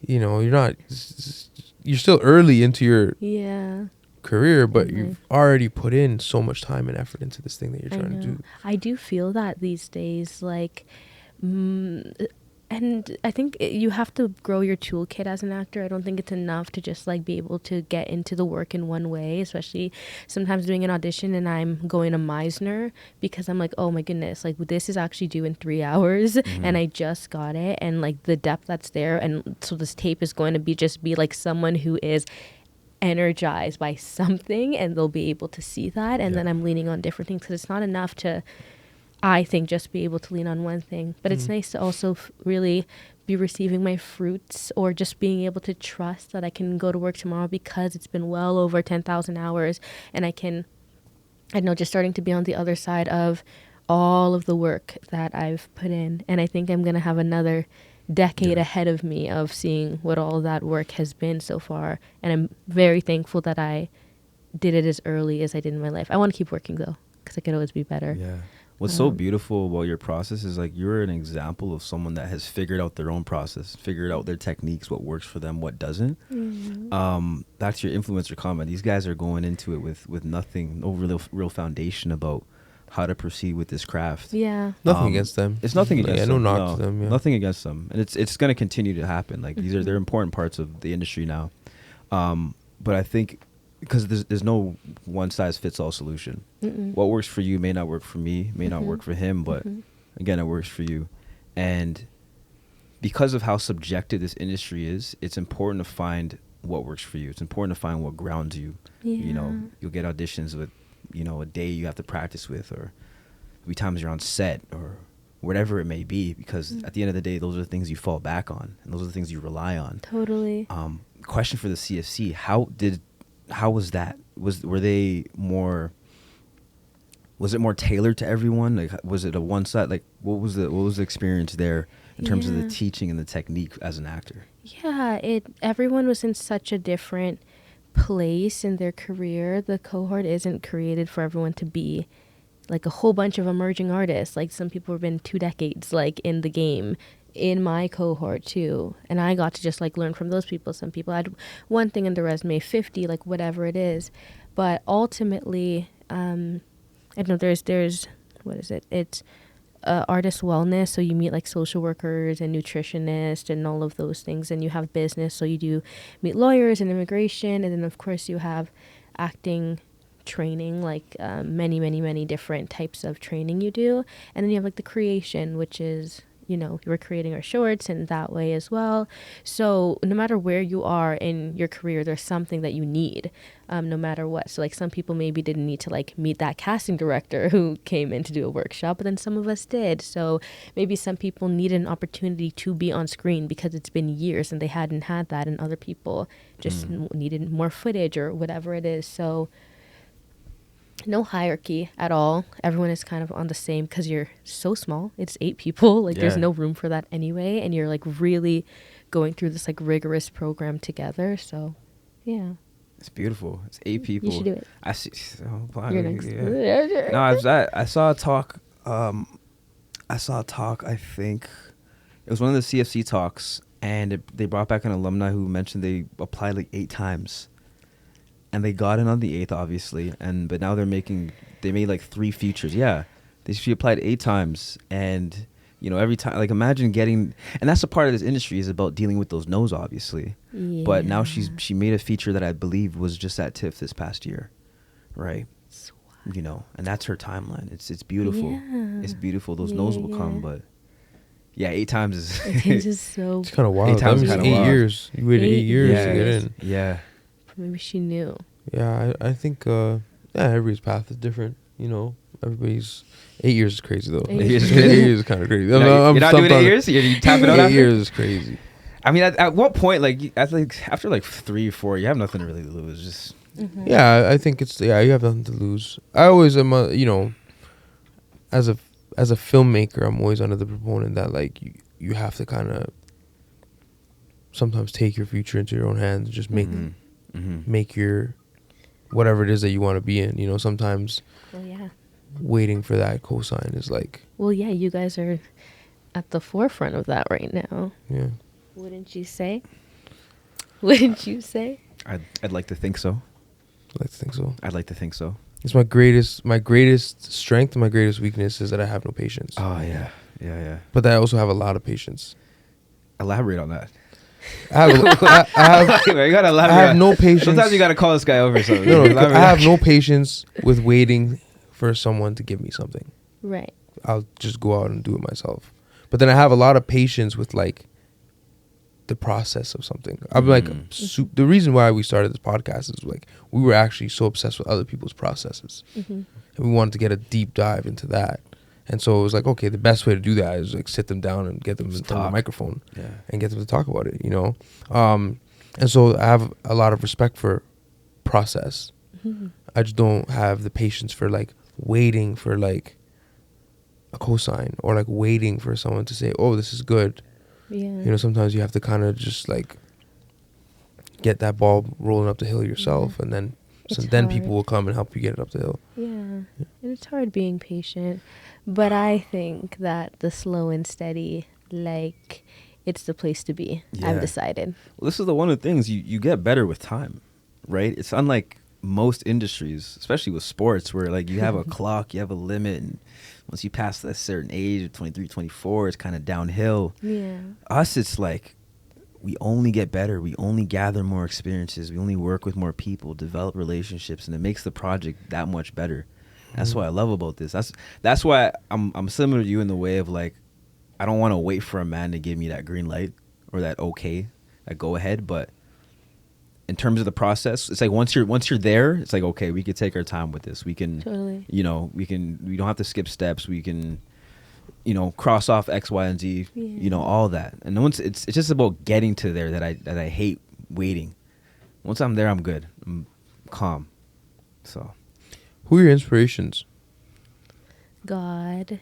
you know, you're still early into your Yeah. career, but Mhm. you've already put in so much time and effort into this thing that you're I trying to know. do. I do feel that these days, like, and I think you have to grow your toolkit as an actor. I don't think it's enough to just like be able to get into the work in one way, especially sometimes doing an audition and I'm going to Meisner because I'm like, oh my goodness, like this is actually due in 3 hours Mm-hmm. and I just got it, and like the depth that's there, and so this tape is going to be like someone who is energized by something and they'll be able to see that, and then I'm leaning on different things because it's not enough to, I think, just be able to lean on one thing, but it's nice to also really be receiving my fruits, or just being able to trust that I can go to work tomorrow because it's been well over 10,000 hours, and I know, just starting to be on the other side of all of the work that I've put in, and I think I'm going to have another decade ahead of me of seeing what all that work has been so far, and I'm very thankful that I did it as early as I did in my life. I want to keep working though, because I could always be better. Yeah. What's so beautiful about your process is like you're an example of someone that has figured out their own process, figured out their techniques, what works for them, what doesn't. Back to your influencer comment, these guys are going into it with nothing, no real foundation about how to proceed with this craft. Yeah. Nothing against them. It's nothing against them. No knock to them. Yeah. Nothing against them, and it's going to continue to happen. Like they're important parts of the industry now. But I think because there's no one size fits all solution. What works for you may not work for me, may not work for him, but again, it works for you. And because of how subjective this industry is, it's important to find what works for you. It's important to find what grounds you. Yeah. You know, you'll get auditions with, you know, a day you have to practice with, or every times you're on set, or whatever it may be, because at the end of the day, those are the things you fall back on, and those are the things you rely on. Totally. Question for the CFC: How was that? Were they more? Was it more tailored to everyone? Like, was it a one side? Like, what was the experience there in terms of the teaching and the technique as an actor? Yeah, everyone was in such a different place in their career. The cohort isn't created for everyone to be like a whole bunch of emerging artists. Like, some people have been 2 decades like in the game in my cohort too, and I got to just like learn from those people. Some people had one thing in their resume, 50, like whatever it is, but ultimately I know there's what is it, it's artist wellness, so you meet like social workers and nutritionists and all of those things, and you have business, so you do meet lawyers and immigration, and then of course you have acting training, like many different types of training you do, and then you have like the creation, which is, you know, we're creating our shorts in that way as well. So no matter where you are in your career, there's something that you need, no matter what. So like some people maybe didn't need to like meet that casting director who came in to do a workshop, but then some of us did. So maybe some people needed an opportunity to be on screen because it's been years and they hadn't had that, and other people just needed more footage or whatever it is. So no hierarchy at all. Everyone is kind of on the same, because you're so small. It's 8 people. Like there's no room for that anyway. And you're like really going through this like rigorous program together. So yeah. It's beautiful. It's 8 people. You should do it. I see. You're next. No, I saw a talk. I think it was one of the CFC talks, and they brought back an alumni who mentioned they applied like 8 times. And they got in on the 8th, obviously, but now they made like 3 features. Yeah, she applied 8 times, and you know, every time, like, imagine getting, and that's a part of this industry, is about dealing with those no's, obviously. Yeah. But now she made a feature that I believe was just at TIFF this past year, right? You know, and that's her timeline. It's beautiful. Yeah. It's beautiful. Those no's will come, but yeah, 8 times is. 8 times is so. It's kind of wild. 8 times is 8 wild. years. You waited 8 years to get in. Yeah. Maybe she knew. Yeah, I think everybody's path is different. You know, everybody's 8 years is crazy though. 8 years is 8 years is kind of crazy. You're not doing 8 years? You tap it out 8 after? years is crazy. I mean, at what point, like, after like 3 or 4, you have nothing to really lose. Just Yeah, I think you have nothing to lose. I always am, you know, as a filmmaker, I'm always under the proponent that like you have to kind of sometimes take your future into your own hands, and just make whatever it is that you want to be in. You know, sometimes Well, yeah. waiting for that cosign is like, Well, yeah, you guys are at the forefront of that right now. yeah. Wouldn't you say? Wouldn't you say? I'd like to think so. I like to think so. I'd like to think so. It's my greatest strength and my greatest weakness is that I have no patience. Oh yeah, yeah. But I also have a lot of patience. Elaborate on that. I have, You gotta I elaborate. have no patience. Sometimes you gotta call this guy over. So No, elaborate. I have no patience with waiting for someone to give me something. Right. I'll just go out and do it myself. But then I have a lot of patience with like the process of something. I'm like, the reason why we started this podcast is like we were actually so obsessed with other people's processes, and we wanted to get a deep dive into that. And so it was like, okay, the best way to do that is like sit them down and get them in front of a microphone, and get them to talk about it, you know. And so I have a lot of respect for process. I just don't have the patience for like waiting for like a cosign or like waiting for someone to say, oh, this is good. Yeah. You know, sometimes you have to kind of just like get that ball rolling up the hill yourself, and then then people will come and help you get it up the hill. Yeah. And it's hard being patient. But I think that the slow and steady, like, it's the place to be. Yeah. I've decided. Well, this is one of the things you get better with time, right? It's unlike most industries, especially with sports, where like you have a clock, you have a limit, and once you pass that certain age of 23, 24, it's kind of downhill. Yeah. Us, it's like we only get better. We only gather more experiences. We only work with more people, develop relationships, and it makes the project that much better. That's what I love about this. That's why I'm similar to you in the way of like, I don't want to wait for a man to give me that green light or that okay, that go ahead. But in terms of the process, it's like once you're there, it's like, okay, we could take our time with this. We can, you know, we don't have to skip steps. We can, you know, cross off X, Y, and Z, you know, all that. And once it's just about getting to there that I hate waiting. Once I'm there, I'm good. I'm calm. So. Who are your inspirations? God,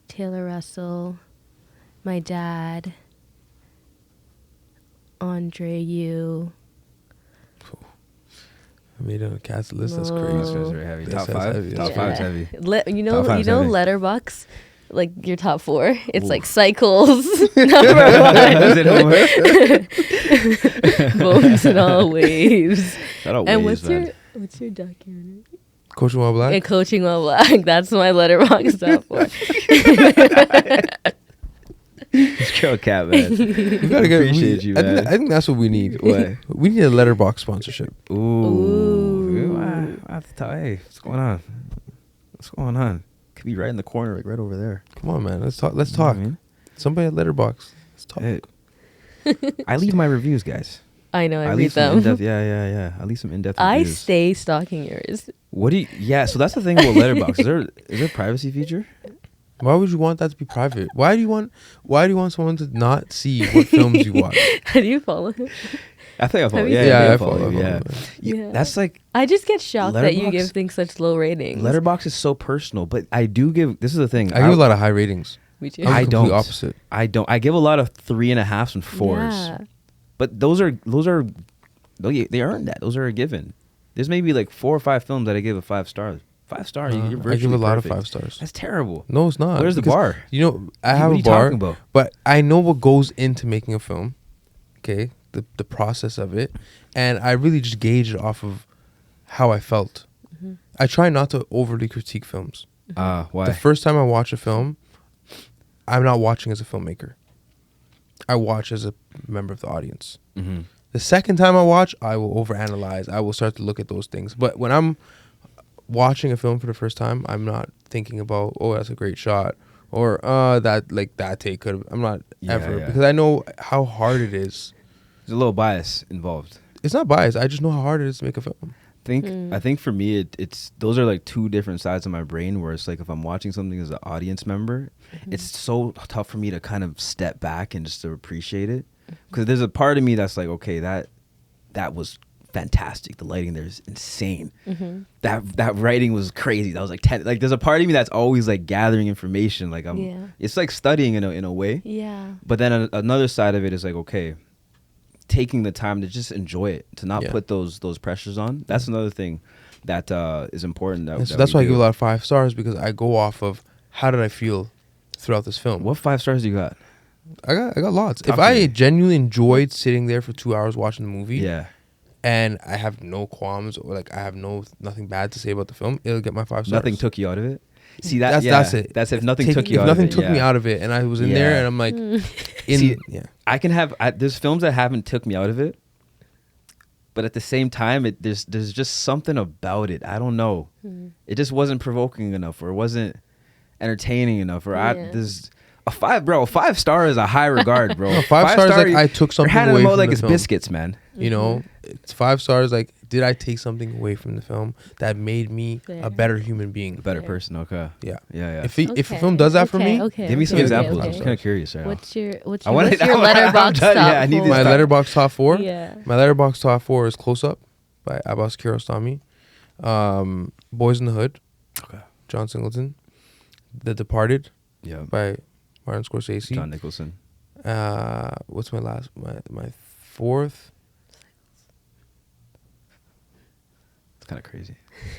Taylor Russell, my dad, Andre Yu. I made a cast list. That's Whoa. crazy. That's very heavy. That's Top five. heavy. Top five's heavy. You know, Top five's heavy. Letterbox'd, like your top 4. It's Ooh. like Cycles, number 1. Is it Bones and all waves. Shout out And Waves, man. what's your documentary? Coach While Black. And Coaching While Black. That's my Letterboxd top 4. Chill cat, man. We gotta get. Appreciate you, man. I think that's what we need. What? We need a Letterbox sponsorship. Ooh. I have to tell, hey, what's going on? What's going on? Could be right in the corner, like right over there. Come on, man. Let's talk. Let's You know what talk. I mean? Somebody at Letterbox. Let's talk. Hey. I leave my reviews, guys. I know, I read leave some them. in-depth, yeah. I leave some in-depth I reviews. stay stalking yours. What do you? Yeah, so that's the thing about Letterboxd. Is there a privacy feature? Why would you want that to be private? Why do you want someone to not see what films you watch? How do you follow him? I think I follow. Have you Yeah, seen yeah, it? I follow. Yeah. Yeah. That's like I just get shocked that you Letterboxd- give things such low ratings. Letterboxd is so personal, but I do give. This is the thing. I give a lot of high ratings. Me too. I'm I the complete don't. opposite. I don't. I give a lot of 3.5s and 4s. Yeah. But those are they earned that. Those are a given. There's maybe like 4 or 5 films that I give a 5 stars. 5 stars. You're I give virtually a lot perfect. of 5 stars. That's terrible. No, it's not. Where's the Because, bar? You know, I What have are a you bar, talking about? but I know what goes into making a film. Okay, the process of it, and I really just gauge it off of how I felt. I try not to overly critique films. Why? The first time I watch a film, I'm not watching as a filmmaker. I watch as a member of the audience. Mm-hmm. The second time I watch, I will overanalyze. I will start to look at those things. But when I'm watching a film for the first time, I'm not thinking about, oh, that's a great shot, or that take could. I'm not ever, yeah. because I know how hard it is. There's a little bias involved. It's not biased. I just know how hard it is to make a film. I think for me it's those are like 2 different sides of my brain, where it's like if I'm watching something as an audience member, it's so tough for me to kind of step back and just to appreciate it, because there's a part of me that's like, okay, that was fantastic, the lighting there is insane, that writing was crazy, that was like 10, like there's a part of me that's always like gathering information, like it's like studying in a way. Yeah. But then another side of it is like, okay, taking the time to just enjoy it, to not Yeah. put those pressures on. That's another thing that is important. And so that's why I give a lot of 5 stars, because I go off of how did I feel throughout this film. What 5 stars do you got? I got lots. Talk If to I me. genuinely enjoyed sitting there for 2 hours watching the movie, Yeah. and I have no qualms or like I have nothing bad to say about the film, it'll get my 5 stars. Nothing took you out of it. See that? That's it. That's if nothing Take- took you if out nothing of it. took me yeah. out of it, and I was in there, Yeah. and I'm like, See, yeah. I can have there's films that haven't took me out of it, but at the same time, there's just something about it. I don't know. It just wasn't provoking enough, or it wasn't entertaining enough, or there's a 5, bro. 5 star is a high regard, bro. No, 5 stars star, like I took you're something handing away them out from like the it's film. biscuits, man. You know, it's 5 stars. Like, did I take something away from the film that made me Fair. a better human being? A better Yeah. person. Okay. Yeah. Yeah. If a film does that for me, Give me some okay, examples. okay. I'm just kind of curious. Right now. What's your I wanna- what's your I'm letterbox done. top? Yeah, I need for? this my stop. letterbox top 4. Yeah. My letterbox top 4 is Close Up by Abbas Kiarostami, Boys in the Hood, Okay. John Singleton, The Departed Yeah. by Martin Scorsese. John Nicholson. What's my last? My 4th. It's kind of crazy.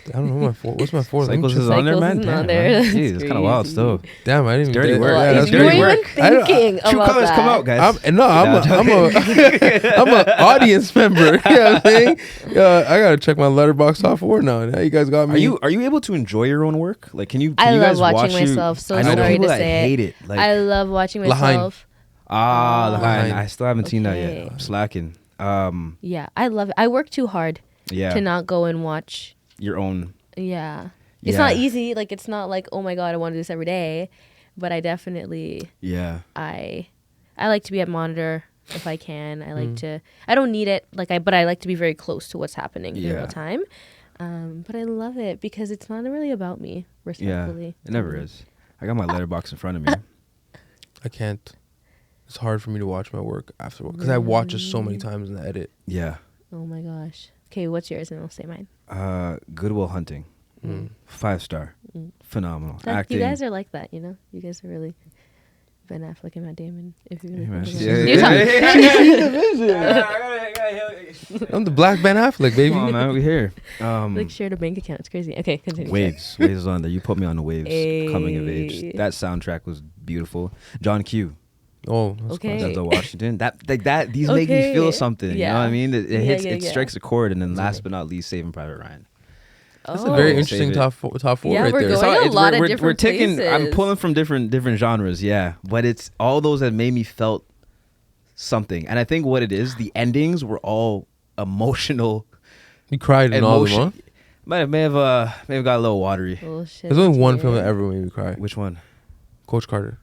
I don't know my 4th. What's my 4th? Let me Cycles check. is on there, Cycles man. isn't Damn, on there. man. That's Jeez, it's kind of wild crazy. still. Damn, I didn't even. Dirty work. Yeah, That's you dirty were work. even thinking True about colors that. come out, guys. I'm an audience member. You know what I'm saying? I gotta check my letterbox top 4 now. Now you guys got me. Are you able to enjoy your own work? Like, can you? Can I you love guys watching watch myself. So I know sorry people to that say hate it. it. Like, I love watching Lahain. myself. the Oh. line. I still haven't seen that yet. Okay. I'm slacking. Yeah, I love it. I work too hard Yeah. to not go and watch. Your own. Yeah. It's Yeah. not easy. Like, it's not like, oh my God, I want to do this every day. But I definitely, Yeah. I like to be at monitor if I can. I like to, I don't need it. But I like to be very close to what's happening in Yeah. real time. But I love it because it's not really about me, Yeah. respectfully. It never is. I got my letterbox in front of me. I can't. It's hard for me to watch my work after work because I watch it so many times in the edit. Yeah. Oh my gosh. Okay, what's yours? And I'll say mine. Good Will Hunting. 5 star. Phenomenal. Acting. You guys are like that, you know? You guys are really Ben Affleck and Matt Damon. If you're Hey, man. I'm the Black Ben Affleck, baby. Come on, man. We here. like shared a bank account. It's crazy. Okay, continue. Waves is on there. You put me on the Waves. Coming of age. Ayy. That soundtrack was beautiful. John Q. Oh, that's Okay. classic. Denzel Washington. These make me feel Okay. something. You know Yeah. what I mean? It hits. yeah, It yeah. strikes a chord, and then last but not least, Saving Private Ryan. That's a very Oh. interesting Save it. top 4 Yeah, right we're there. going- a lot of we're different taking. I'm places. pulling from different genres. Yeah, but it's all those that made me felt something. And I think what it is, the endings were all emotional. You cried in all of them, huh? May have got a little watery. Oh, shit, There's only that's one weird. film that ever made me cry. Which one? Coach Carter.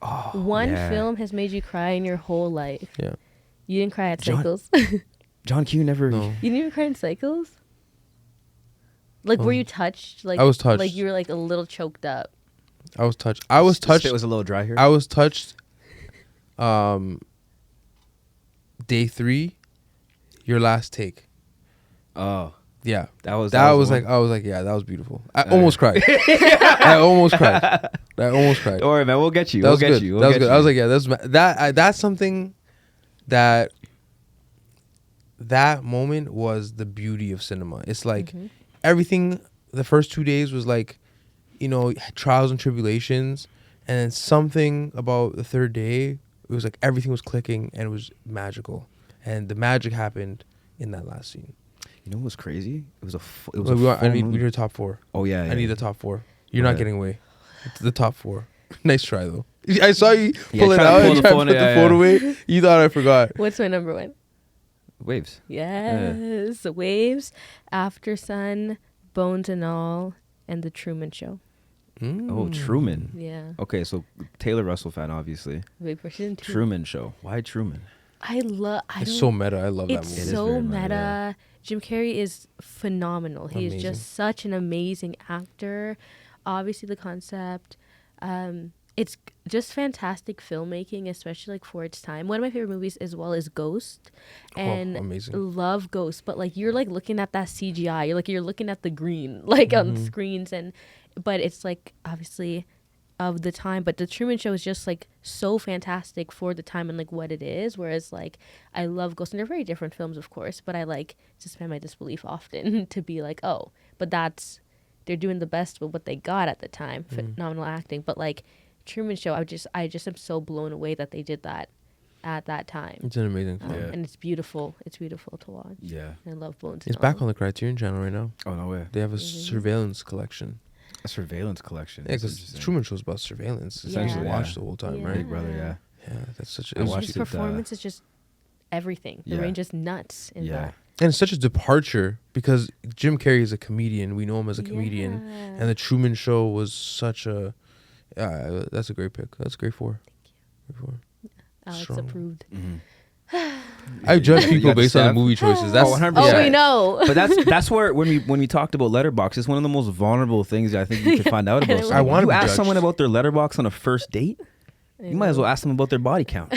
Oh, One yeah. film has made you cry in your whole life. Yeah. You didn't cry at John- Cycles. John Q never. No. You didn't even cry in Cycles? Like, were you touched? Like, I was touched. Like, you were like a little choked up. I was touched. I was touched. It was a little dry here. I was touched. Day 3, your last take. Oh, Yeah. that was I was like, yeah, that was beautiful. I almost cried. I almost cried. Don't worry, man. We'll get you. That We'll was get good. you. We'll That was get good. you. I was like, yeah, that's something that moment was the beauty of cinema. It's like everything. The first 2 days was like, trials and tribulations, and then something about the third day, it was like everything was clicking and it was magical, and the magic happened in that last scene. You know what's crazy? It was a. I need your top 4. Oh yeah. I need the top 4. You're Go not ahead. getting away. It's the top 4. Nice try though. I saw you Yeah, pull it try to out pull and the try to phone, put the yeah, phone yeah. away. You thought I forgot. What's my number one? Waves. Yes. The Waves, After Sun, Bones and All, and The Truman Show. Oh, Truman. Yeah. Okay, so Taylor Russell fan, obviously. Wait, Truman. Truman Show. Why Truman? It's so meta. I love that It's movie. is so very meta. meta, yeah. Jim Carrey is phenomenal. He is Amazing. just such an amazing actor. Obviously, the concept. It's just fantastic filmmaking, especially like for its time. One of my favorite movies as well is Ghost, and amazing. love Ghost. But like you're like looking at that CGI, you're looking at the green like on the screens, but it's like obviously of the time, but the Truman Show is just like so fantastic for the time and like what it is. Whereas like I love Ghost, and they're very different films, of course, but I like suspend my disbelief often to be like, oh, but they're doing the best with what they got at the time, phenomenal acting. But like Truman Show, I just am so blown away that they did that at that time. It's an amazing film. Yeah. And it's beautiful. It's beautiful to watch. Yeah. I love Boothe. It's back on the Criterion Channel right now. Oh, no way. They have a surveillance collection. A surveillance collection. Yeah, That's because interesting. Truman Show's about surveillance. Essentially, Yeah. watch the whole time, Yeah. right? Big Brother, yeah. Yeah, that's such. I It was, watched His it, performance is just everything. The Yeah. range is nuts in Yeah. that. and it's such a departure because Jim Carrey is a comedian. We know him as a comedian, Yeah. and the Truman Show was such a. That's a great pick. That's a great 4. Great 4. Alex Strong. approved. Mhm. I judge You people got the based on the stamp? movie choices. That's 100%. Oh, we know. But that's where when we talked about Letterboxd, it's one of the most vulnerable things I think you could find out about. I someone. I wanna You be ask judged. someone about their Letterboxd on a first date, you might as well ask them about their body count.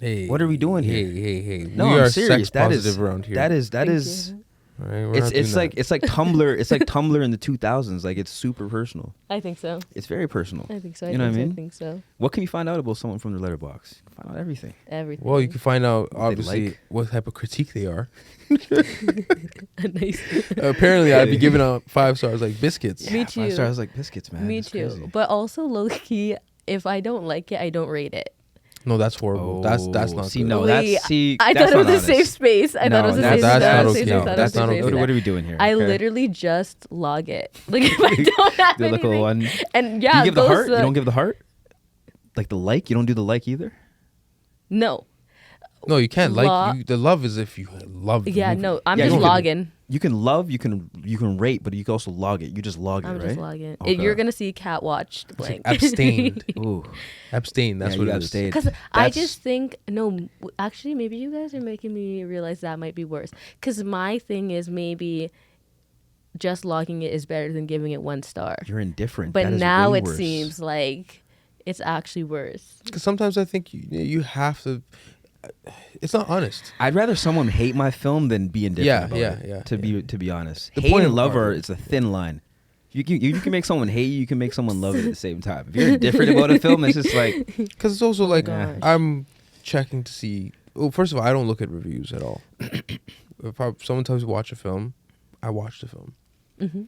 Hey, What are we doing here? Hey. No, we I'm are serious. sex positive around here. That is Thank you. All right, we're it's not doing it's that. like it's like Tumblr. It's like Tumblr in the 2000s. Like it's super personal. I think so. It's very personal. I think so. You know what I mean? I think so. What can you find out about someone from their Letterboxd? You can find out everything. Everything. Well, you can find out they obviously like. what type of critique they are. Nice. Apparently, I'd be giving out 5 stars like biscuits. Me 5 too. stars like biscuits, man. Me It's too. crazy. But also low key, if I don't like it, I don't rate it. No, that's horrible. That's not see. good. No, Wait, that's see. I that's thought it was not a safe honest. space. I thought it was a No, safe that's space. not I was okay. safe space. I thought it That's was a not safe okay. space. What are we doing here? I Okay. literally just log it. Like if I don't have Do like a anything. one. And Do yeah, you give the those, heart? You don't give the heart? Like the like? You don't do the like either? No. No, you can't Lo- like you. The love is if you love. The Yeah, movie. no. I'm Yeah, just you can- logging. You can love, you can rate, but you can also log it. You just log it, I'm right? just logging. Okay. You're gonna see cat watched blank. Abstained. Ooh. Abstain. That's Yeah, what you it is. abstained. Because I That's- just think actually maybe you guys are making me realize that might be worse. Because my thing is maybe just logging it is better than giving it 1 star. You're indifferent. But That is now way it worse. seems like it's actually worse. Because sometimes I think you have to. It's not honest. I'd rather someone hate my film than be indifferent Yeah, about yeah, it. yeah, To be honest, The hate point and of love art- it's a thin line. You can make someone hate you. You can make someone love it at the same time. If you're indifferent about a film, it's just like Because it's also like gosh. I'm checking to see. Well, first of all, I don't look at reviews at all. If someone tells me to watch a film, I watch the film. Hmm.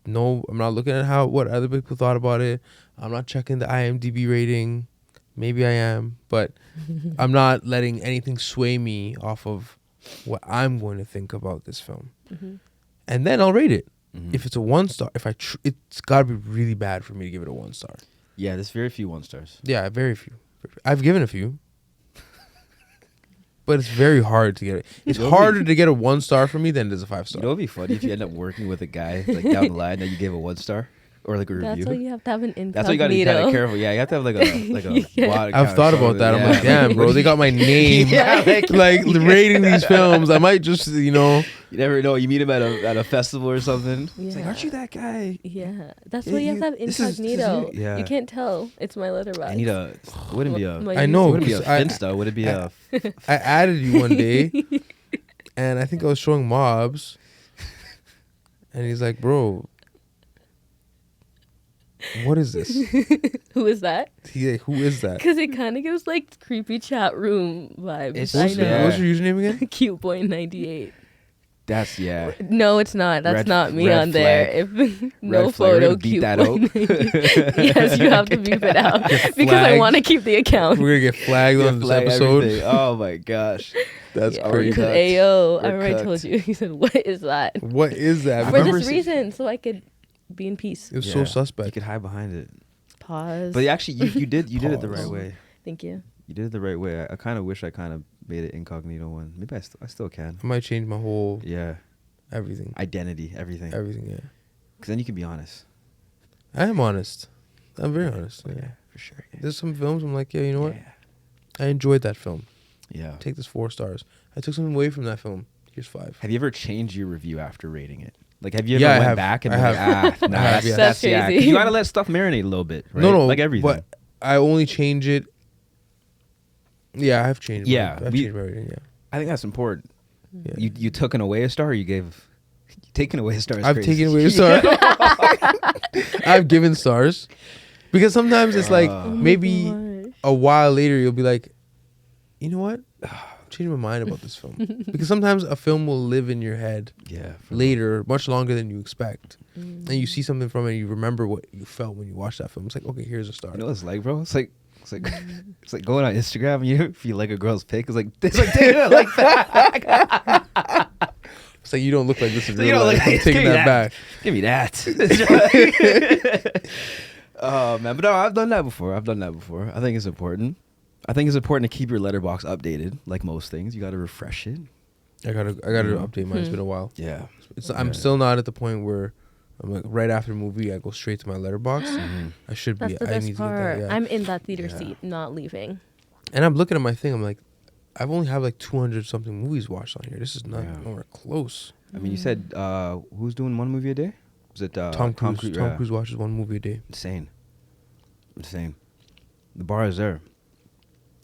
No, I'm not looking at what other people thought about it. I'm not checking the IMDb rating. Maybe I am, but I'm not letting anything sway me off of what I'm going to think about this film. Hmm. And then I'll rate it. Mhm. If it's a 1 star, it's got to be really bad for me to give it a 1 star. yeah, there's very few 1 stars. Yeah, very few. I've given a few. But it's very hard to get it. It's It'll be- harder to get a 1 star for me than it is a 5 You star. know, it'd be funny if you end up working with a guy like down the line that you gave a 1 star or like a That's review. why you have to have an incognito. That's why you gotta be kind of careful. Yeah, you have to have like a Yeah. bot I've account thought or about that. something. I'm like, damn, bro, they got my name. Yeah, like rating these films. I might just, You never know. You meet him at a festival or something. It's like, Yeah. aren't you that guy? Yeah, that's Yeah, why you have to have this is incognito. you. Yeah. You can't tell. It's my letterbox. I need a. It wouldn't be a. My I know, It wouldn't be a because I- Finsta. Would it be a? I added you one day, and I think I was showing Mobs, and he's like, bro, what is this? Who is that? He's like, who is that? Because it kind of gives like creepy chat room vibes. It's I just- know. yeah. What's your username again? Cute boy 98. That's yeah. No, it's not. That's Red- not me red on there. If no Red flag. We're photo, gonna beat cute that boy out. 98. Yes, you have to beep it out because I flagged. want to keep the account. We're gonna get flagged on this Flag episode. everything. Oh my gosh. That's Yeah, crazy. because cooked. Ayo, I We're already told cooked. you. He said, "What is that?" What is that? I For remember this see- reason, so I could be in peace. It was Yeah. so You suspect. could hide behind it. Pause. But actually, you did it the right Pause. way. Thank you. You did it the right way. I kind of wish I kind of made it incognito one. Maybe I still can. I might change my whole Yeah. everything. Identity, everything. Everything, yeah. Because then you can be honest. I am honest. I'm very honest. Yeah, Yeah. for sure. Yeah. There's some films I'm like, yeah, you know what? Yeah. I enjoyed that film. Yeah. Take this 4 stars. I took something away from that film. Here's 5. Have you ever changed your review after rating it? Like, have you ever Yeah, I went have. back and I been like, have. ah, nah, I have, that's, yeah. that's, That's yeah. 'Cause crazy. you gotta let stuff marinate a little bit, right? No, like everything. But I only change it. Yeah, I have changed. Yeah, I've we- changed my rating. Yeah. I think that's important. Yeah. You took away a star. Or you gave. Taking away a star. Is I've crazy. taken away a star. I've given stars. Because sometimes it's like Oh my maybe gosh. a while later you'll be like, you know what? I'm changing my mind about this film. Because sometimes a film will live in your head Yeah. later, much longer than you expect. Mm. And you see something from it and you remember what you felt when you watched that film. It's like, okay, here's a start. You know what it's like, bro? It's like it's like going on Instagram and you feel like a girl's pic. It's like take it like that. It's like, you don't look like this in So you real don't life. look I'm like- taking give me that back. Give me that. Oh man, but no, I've done that before. I think it's important. I think it's important to keep your letterbox updated, like most things. You got to refresh it. I gotta update mine. It's been a while. Yeah. I'm still not at the point where I'm like, right after a movie, I go straight to my letterbox. I should be. That's the I best need part. to get that. Yeah. I'm in that theater Yeah. seat, not leaving. And I'm looking at my thing. I'm like, I've only have like 200 something movies watched on here. This is not Yeah. nowhere close. I mean, you said who's doing one movie a day? Was it Tom Cruise. Tom yeah. Cruise watches one movie a day. Insane. The bar is there.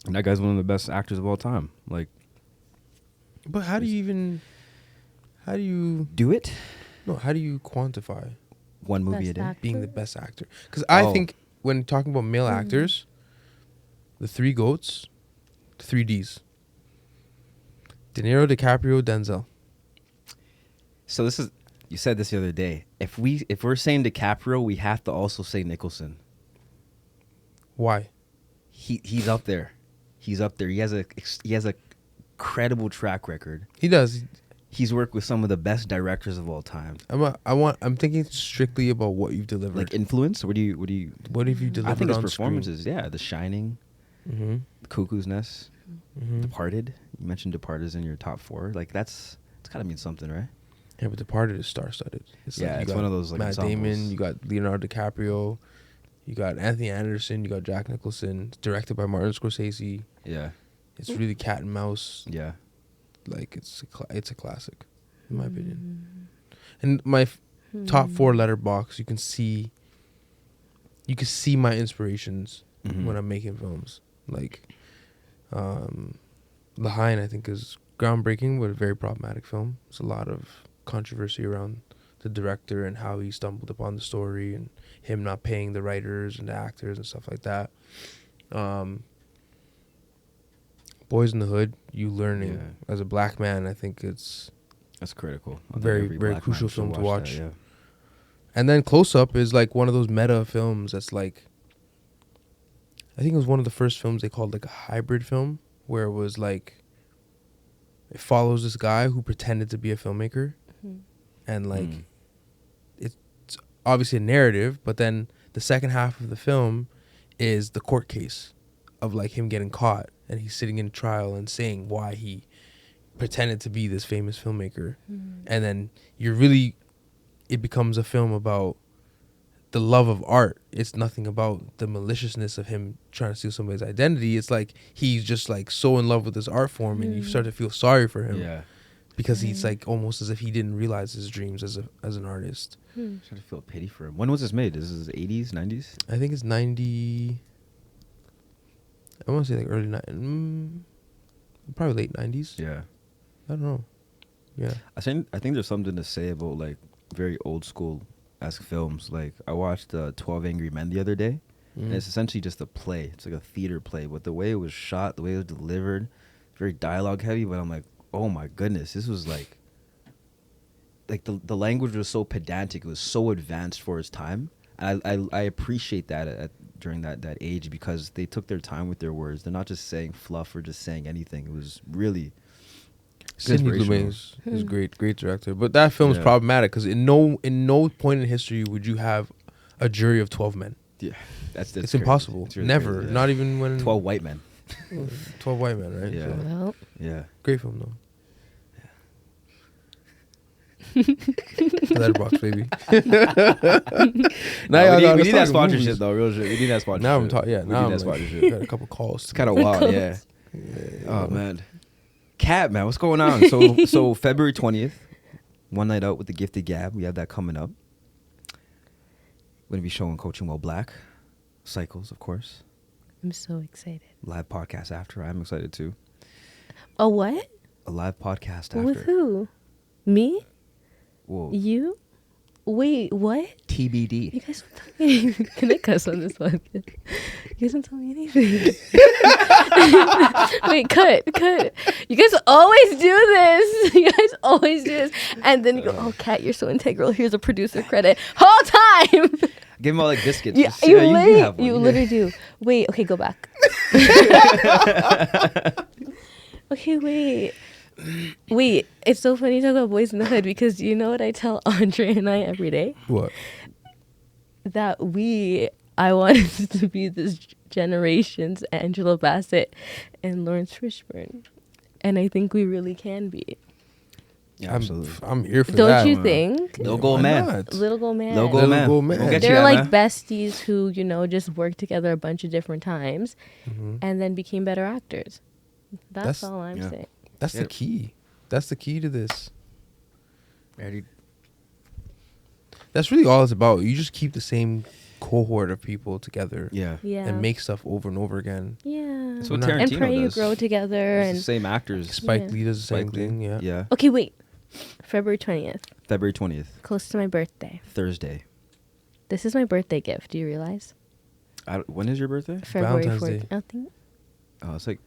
And that guy's one of the best actors of all time. Like, But how do you do it. how do you quantify One movie Best a day. actor. being the best actor? Because I Oh. think when talking about male actors, the three GOATs, the three Ds: De Niro, DiCaprio, Denzel. So this is, you said this the other day. If we're saying DiCaprio, we have to also say Nicholson. Why? He's up there. He's up there. He has a credible track record. He does. He's worked with some of the best directors of all time. I'm thinking strictly about what you've delivered. Like influence. What do you? What have you delivered I think his on performances. Yeah, The Shining, Mm-hmm. The Cuckoo's Nest, Mm-hmm. Departed. You mentioned Departed is in your top 4. Like it's gotta mean something, right? Yeah, but Departed is star-studded. Yeah, you it's got one of those, like, Matt ensembles. Damon, you got Leonardo DiCaprio, you got Anthony Anderson, you got Jack Nicholson. It's directed by Martin Scorsese. Yeah, It's really cat and mouse. yeah. Like it's a classic, in my opinion. And my top 4 letterbox, you can see my inspirations Mhm. when I'm making films. Like, Lahain, I think, is groundbreaking, but a very problematic film. There's a lot of controversy around the director and how he stumbled upon the story and him not paying the writers and the actors and stuff like that. Boys in the Hood, you learning Yeah. as a black man, I think it's That's critical. I think Very, every very black crucial man should film to that, watch. yeah. And then Close Up is like one of those meta films that's like, I think it was one of the first films they called like a hybrid film, where it was like, it follows this guy who pretended to be a filmmaker, and like, Mm. it's obviously a narrative, but then the second half of the film is the court case of like him getting caught, and he's sitting in trial and saying why he pretended to be this famous filmmaker. And then it becomes a film about the love of art. It's nothing about the maliciousness of him trying to steal somebody's identity. It's like he's just like so in love with this art form, and you start to feel sorry for him Yeah. because he's like almost as if he didn't realize his dreams as an artist. I try to feel pity for him. When was this made? This is 80s, 90s? I think it's 90. I want to say like early probably late 90s. Yeah. I don't know. Yeah. I think there's something to say about like very old school esque films. Like I watched 12 Angry Men the other day, and it's essentially just a play. It's like a theater play, but the way it was shot, the way it was delivered, very dialogue heavy. But I'm like, oh my goodness, this was like the language was so pedantic. It was so advanced for its time. And I appreciate that during that age, because they took their time with their words. They're not just saying fluff or just saying anything. It was really Sidney inspirational. Lumet is great director, but that film is Yeah. problematic because in no point in history would you have a jury of 12 men. Yeah, that's It's crazy. impossible. It's really Never, crazy, yeah. not even when 12 white men. 12 white men, right? Yeah. So, Well, Yeah. great film though. Letterboxd, baby. We need that sponsorship though, real shit. We need that sponsorship. Now I'm talking. Yeah, We now need I'm that like, sponsorship. got a couple calls. It's kind of wild, yeah. Oh man, Cat man, what's going on? So February 20th, One Night Out with the Gifted Gab. We have that coming up. We're gonna be showing Coaching While Black, Cycles, of course. I'm so excited. Live podcast after. I'm excited too. A what? A live podcast after. With who? Me? Whoa. You? Wait, what? TBD. You guys don't tell me. Can I cuss on this one? You guys don't tell me anything. Wait, cut. You guys always do this. You guys always do this. And then you go, oh, Kat, you're so integral. Here's a producer credit. Whole time. Give him all like biscuits. Yeah, Just, you have one. you literally do. Wait, okay, go back. Okay, wait. It's so funny to talk about Boys in the Hood because you know what I tell Andre and I every day? What? That I wanted to be this generation's Angela Bassett and Lawrence Fishburne. And I think we really can be. Yeah, absolutely. I'm here for Don't that. you think? Little gold Why man. not? Little Gold Man. Little gold Little man. gold man. We'll get They're you like that, man. besties who, just worked together a bunch of different times and then became better actors. That's all I'm yeah. saying. That's Yeah. the key. That's the key to this. That's really all it's about. You just keep the same cohort of people together Yeah. Yeah. and make stuff over and over again. Yeah. That's what We're not- Tarantino And pray you does. grow together. It's And the same actors. Spike Yeah. Lee does the same Spike Lee. thing. Yeah. Yeah. Okay, wait. February 20th, February 20th, close to my birthday. Thursday. This is my birthday gift. Do you realize? When is your birthday? February Valentine's 4th. Day. I think. Oh, it's like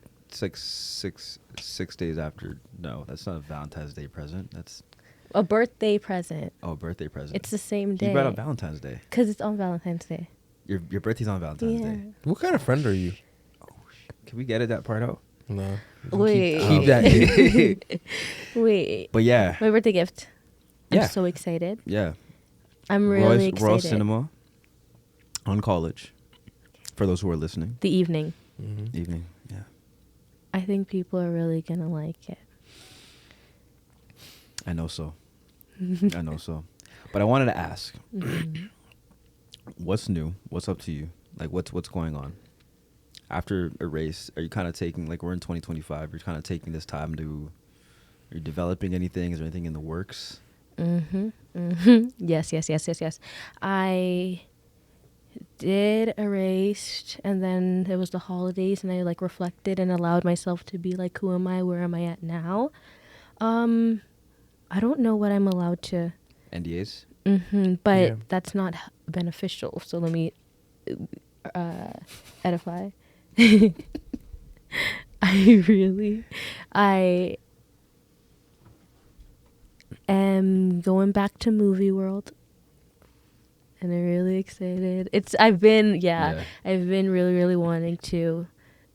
six days after. No, that's not a Valentine's Day present. That's A birthday present. a birthday present. It's the same day. You brought up Valentine's Day. Because it's on Valentine's Day. Your birthday's on Valentine's Yeah. Day. What kind of friend are you? Can we edit that part out? No. Wait. Keep that in. Wait. But yeah, My birthday gift. Yeah. I'm so excited. yeah. I'm really Royal excited. Cinema on College. For those who are listening, The evening. evening. Yeah. I think people are really going to like it. I know so. I know so. But I wanted to ask, what's new? What's up to you? Like, what's going on? After Erase, are you kind of taking, like, we're in 2025, you're kind of taking this time to, are you developing anything? Is there anything in the works? Yes. I did Erased, and then it was the holidays, and I, like, reflected and allowed myself to be like, who am I? Where am I at now? I don't know what I'm allowed to... NDAs? but Yeah. that's not beneficial. So let me edify. I am going back to movie world, and I'm really excited. I've been really, really wanting to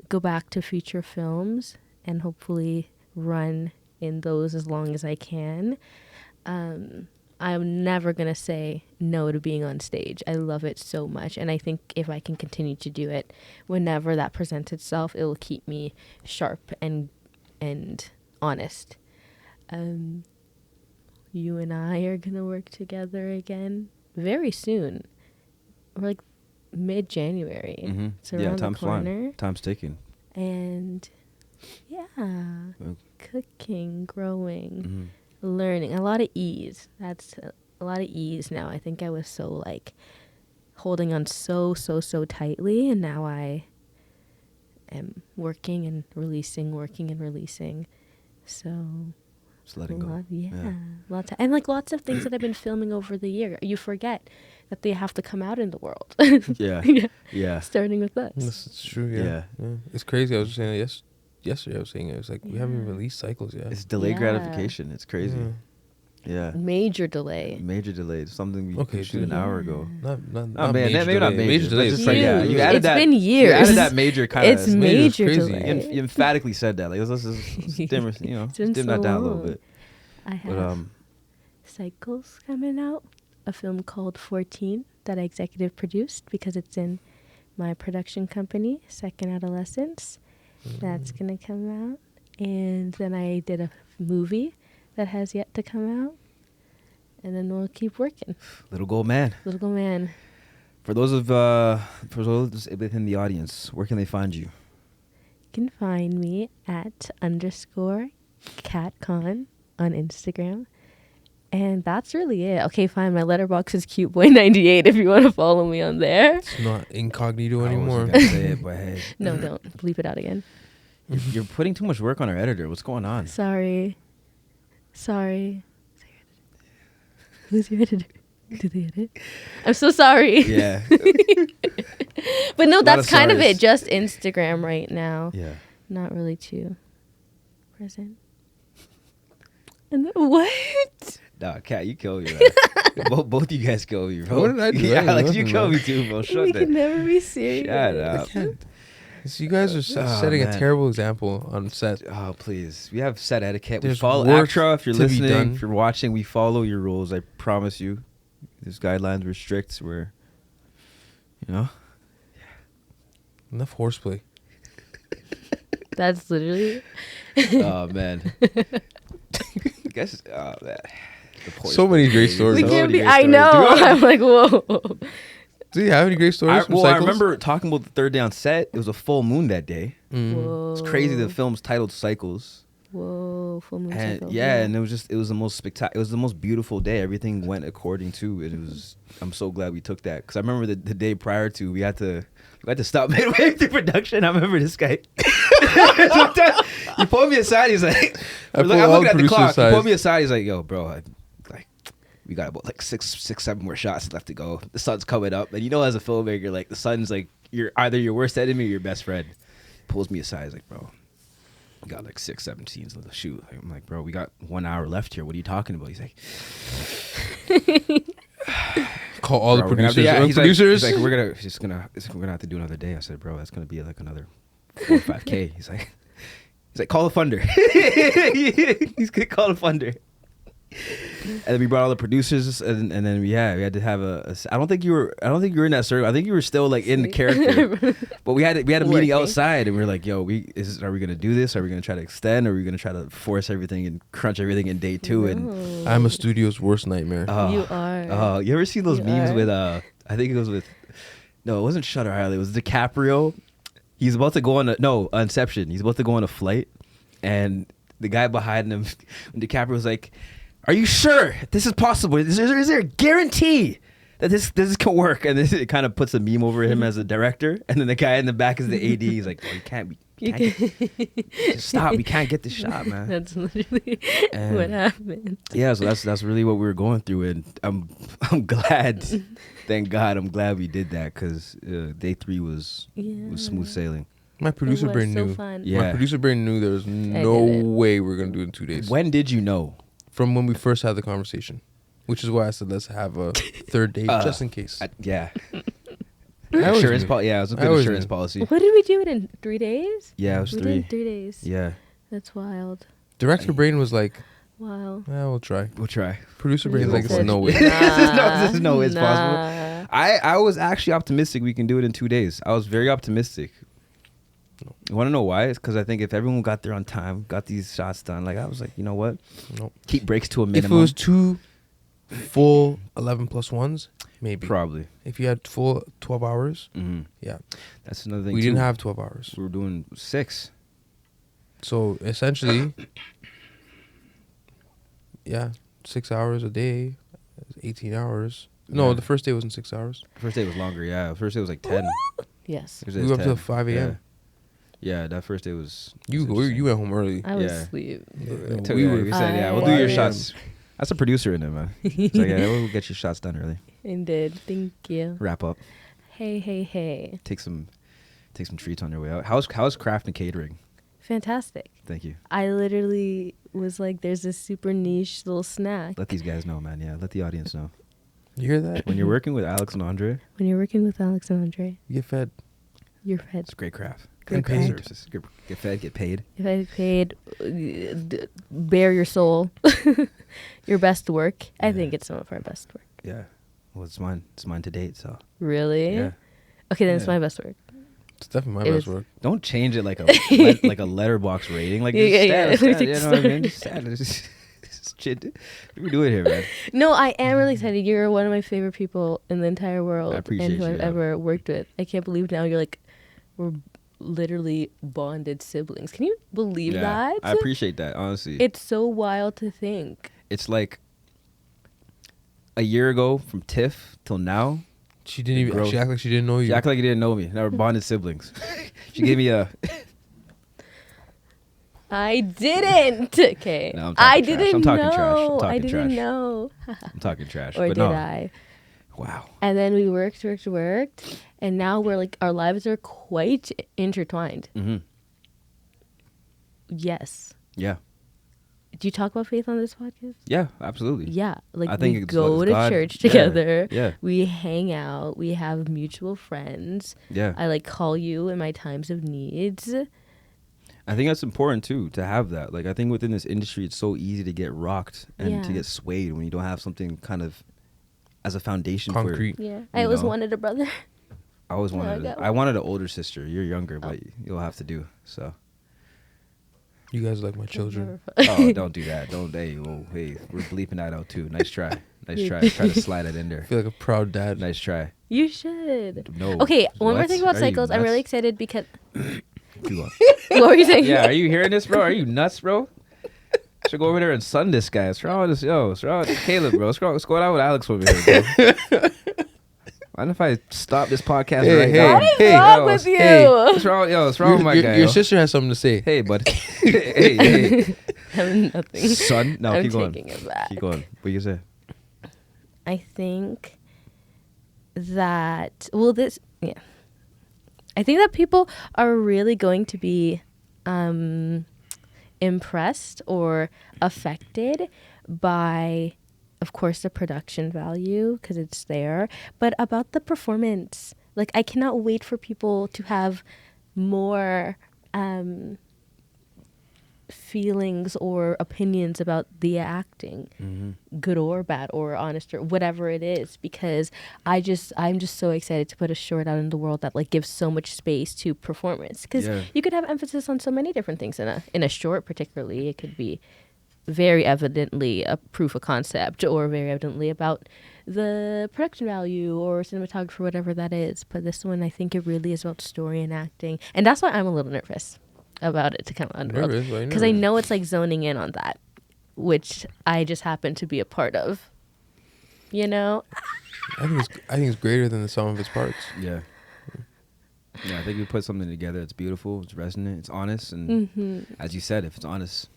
go back to feature films and hopefully run in those as long as I can. I'm never going to say no to being on stage. I love it so much. And I think if I can continue to do it, whenever that presents itself, it will keep me sharp and honest. You and I are going to work together again very soon. We're like mid-January. Mm-hmm. It's around the time's corner. flying. Time's ticking. And cooking, growing, Mhm. learning, a lot of ease. That's a lot of ease now. I think I was so like holding on so tightly, and now I am working and releasing. So Just letting go. lots of things that I've been filming over the year. You forget that they have to come out in the world. Yeah. Yeah. Starting with us. It's true. Yeah. It's crazy. I was saying yesterday. I was saying it was like we haven't released cycles yet. It's delayed Yeah. gratification. It's crazy. Yeah. Major delay. Major delayed. Something we Okay, shoot an hour ago. Not Oh, man, maybe not major. Major delay. But is just like, yeah, huge. you added It's that. been You years. added that major kind of. It's major crazy. delay. You emphatically said that. Like, let's just dim, It's been dim that so down a little long. bit. I have But Cycles coming out, a film called 14 that I executive produced because it's in my production company, Second Adolescence. That's going to come out. And then I did a movie that has yet to come out. And then we'll keep working. Little Gold Man. Little Gold Man. For those within the audience, where can they find you? You can find me at _CatCon on Instagram. And that's really it. Okay, fine. My letterbox is CuteBoy98 if you want to follow me on there. It's not incognito I anymore. wasn't gonna say it, but hey, No, don't. Bleep it out again. you're putting too much work on our editor. What's going on? Sorry. Who's your editor? Did they edit? I'm so sorry. Yeah. But no, lot that's of kind of sorries. it. Just Instagram right now. Yeah. Not really too present. And what? Nah, Kat, you killed me, man. both you guys killed me, bro. What did I do? Yeah, I did like you nothing, killed man. me too, bro. We Shut can that. never be serious. Shut up. So you guys are setting a man. terrible example on set. Oh, please. We have set etiquette. We There's follow work ACTRA. If you're to be listening, done. if you're watching, we follow your rules. I promise you. These guidelines were strict. We're, you know. Enough horseplay. That's literally. Oh, man. I guess, man. So many great stories. We So can't many be. great I stories. know. Do I'm like, whoa. Do you have any great stories from I cycles? remember talking about the third day on set. It was a full moon that day. Whoa. It's crazy. The film's titled Cycles. Whoa. Full moon And cycle. yeah, and it was the most spectacular. It was the most beautiful day. Everything went according to it. It was. I'm so glad we took that because I remember the day prior to we had to stop midway through production. I remember this guy. He pulled me aside. He's like, I'm looking at the clock. He pulled me aside. He's like, yo, bro, we got about like six, 7 more shots left to go. The sun's coming up, and you know, as a filmmaker, like the sun's like either your worst enemy or your best friend. Pulls me aside. He's like, bro, we got like 6, 7 scenes left to shoot. I'm like, bro, we got 1 hour left here. What are you talking about? He's like, Call all the bro, we're gonna have to- producers. yeah, he's like- producers. he's like, we're gonna have to do another day. I said, bro, that's gonna be like another 4 or 5K. He's like, call the funder. He's gonna call the funder. And then we brought all the producers, and then we had to have I don't think you were in that circle. I think you were still like in the character. But we had a meeting Working. outside, and we were like, yo, are we gonna do this? Are we gonna try to extend? Or are we gonna try to force everything and crunch everything in day 2? And I'm a studio's worst nightmare. You are. you ever see those You memes are. with I think it was with no, it wasn't Shutter Island. It was DiCaprio. He's about to go on Inception. He's about to go on a flight, and the guy behind him, DiCaprio's like, "Are you sure this is possible? Is there a guarantee that this can work?" And then it kind of puts a meme over him as a director, and then the guy in the back is the AD. He's like, "Oh, just stop! We can't get this shot, man." That's literally And- what happened. Yeah, so that's really what we were going through, and I'm glad. Thank God, I'm glad we did that because day 3 was smooth sailing. My producer It was brain so knew. fun. Yeah. My producer brain knew there was no didn't. way we are gonna do it in 2 days. When did you know? From when we first had the conversation, which is why I said let's have a third date just in case. Yeah. I always Insurance knew. policy. Yeah, it was a I good always insurance knew. policy. What did we do it in 3 days? Yeah, it was We 3. did 3 days. Yeah, That's wild. Director brain was like, Wow. we'll try. we'll try. Producer brain's like, Said, no way. There's no way it's possible. nah. I was actually optimistic we can do it in 2 days. I was very optimistic. You want to know why? It's because I think if everyone got there on time, got these shots done, like I was like, you know what? Nope. Keep breaks to a If minimum. it was 2 full 11+1s, maybe. Probably. If you had full 12 hours, yeah. That's another thing. We too. didn't have 12 hours. We were doing 6. So essentially, yeah, 6 hours a day, 18 hours. No, Yeah. the first day wasn't 6 hours. First day was longer. Yeah, first day was like 10. Yes. First day We was were up 10. till 5 a.m. Yeah, that first day was. You interesting. went home early. I was Yeah. asleep. We said, yeah, we'll do your shots. That's a producer in there, man. It's like, yeah, we'll get your shots done early. Indeed. Thank you. Wrap up. Hey. Take some treats on your way out. How's craft and catering? Fantastic. Thank you. I literally was like, there's this super niche little snack. Let these guys know, man. Yeah, let the audience know. You hear that? When you're working with Alex and Andre, When you're working with Alex and Andre, You get fed. you're fed. it's great craft. Great Great craft. services. Get fed, get paid. If I paid, bare your soul, your best work. I think it's some of our best work. Yeah. Well, it's mine. It's mine to date. So Really? yeah. Okay, then it's Yeah. my best work. It's definitely my It best was- work. Don't change it like a like a letterbox rating. Like Yeah, just stand, yeah. you know what I mean? Just stand. Just shit. What are we doing here, man? No, I am really excited. You're one of my favorite people in the entire world, I appreciate and who you, I've yeah. ever worked with. I can't believe now you're like, we're literally bonded siblings. Can you believe that? I appreciate that. Honestly, It's so wild to think. it's like a year ago from TIFF till now. She didn't even. Growth. She acted like she didn't know you. She acted like you didn't know me. Now we're bonded siblings. She gave me a. I didn't. Okay. No, I'm talking I trash. didn't I'm talking know. trash. I'm talking I didn't trash. know. I'm talking trash. Or but did no. I? Wow. And then we worked, and now we're like our lives are quite intertwined. Mm-hmm. Yes. Yeah. Do you talk about faith on this podcast? Yeah, absolutely. Yeah, like I think we it's go to God. church Yeah, together. yeah. We hang out. We have mutual friends. Yeah. I like call you in my times of needs. I think that's important too, to have that. Like, I think within this industry, it's so easy to get rocked and to Yeah. get swayed when you don't have something kind of as a foundation Concrete. Yeah, You I always know? wanted a brother. I always Yeah, I wanted. got I wanted an older sister. You're younger, Oh. but you'll have to do so. You guys are like my children. Oh, don't do that. Don't. Hey, whoa, hey, we're bleeping that out too. Nice try. Nice try. Try to slide it in I there. feel like a proud dad. Nice try. You should. No. Okay, one more What? thing about Are you cycles. I'm really nuts? excited because. Keep going. What were you saying? Yeah, are you hearing this, bro? Are you nuts, bro? Should go over there and sun this guy. What's wrong with this? Yo, what's wrong with Caleb, bro? What's going on with Alex over here, bro? Mind if I stop this podcast Hey, right hey, now? What is hey, wrong yo, with you? hey. What's wrong? Yo, what's wrong with my guy? Your yo? sister has something to say. Hey, bud. hey. I'm nothing. Son? No, I'm keep going. taking it back. Keep going. What you say? I think that I think that people are really going to be impressed or affected by, of course, the production value because it's there, but about the performance. Like, I cannot wait for people to have more feelings or opinions about the acting, good or bad or honest or whatever it is, because I'm just so excited to put a short out in the world that like gives so much space to performance, because Yeah. you could have emphasis on so many different things in a short. Particularly, it could be very evidently a proof of concept or very evidently about the production value or cinematography, whatever that is. But this one, I think it really is about story and acting, and that's why I'm a little nervous about it to come out Nervous? Why you because I nervous? know it's like zoning in on that, which I just happen to be a part of. You know, I think it's greater than the sum of its parts. Yeah. Yeah, I think we put something together. It's beautiful. It's resonant. It's honest. And as you said, if it's honest,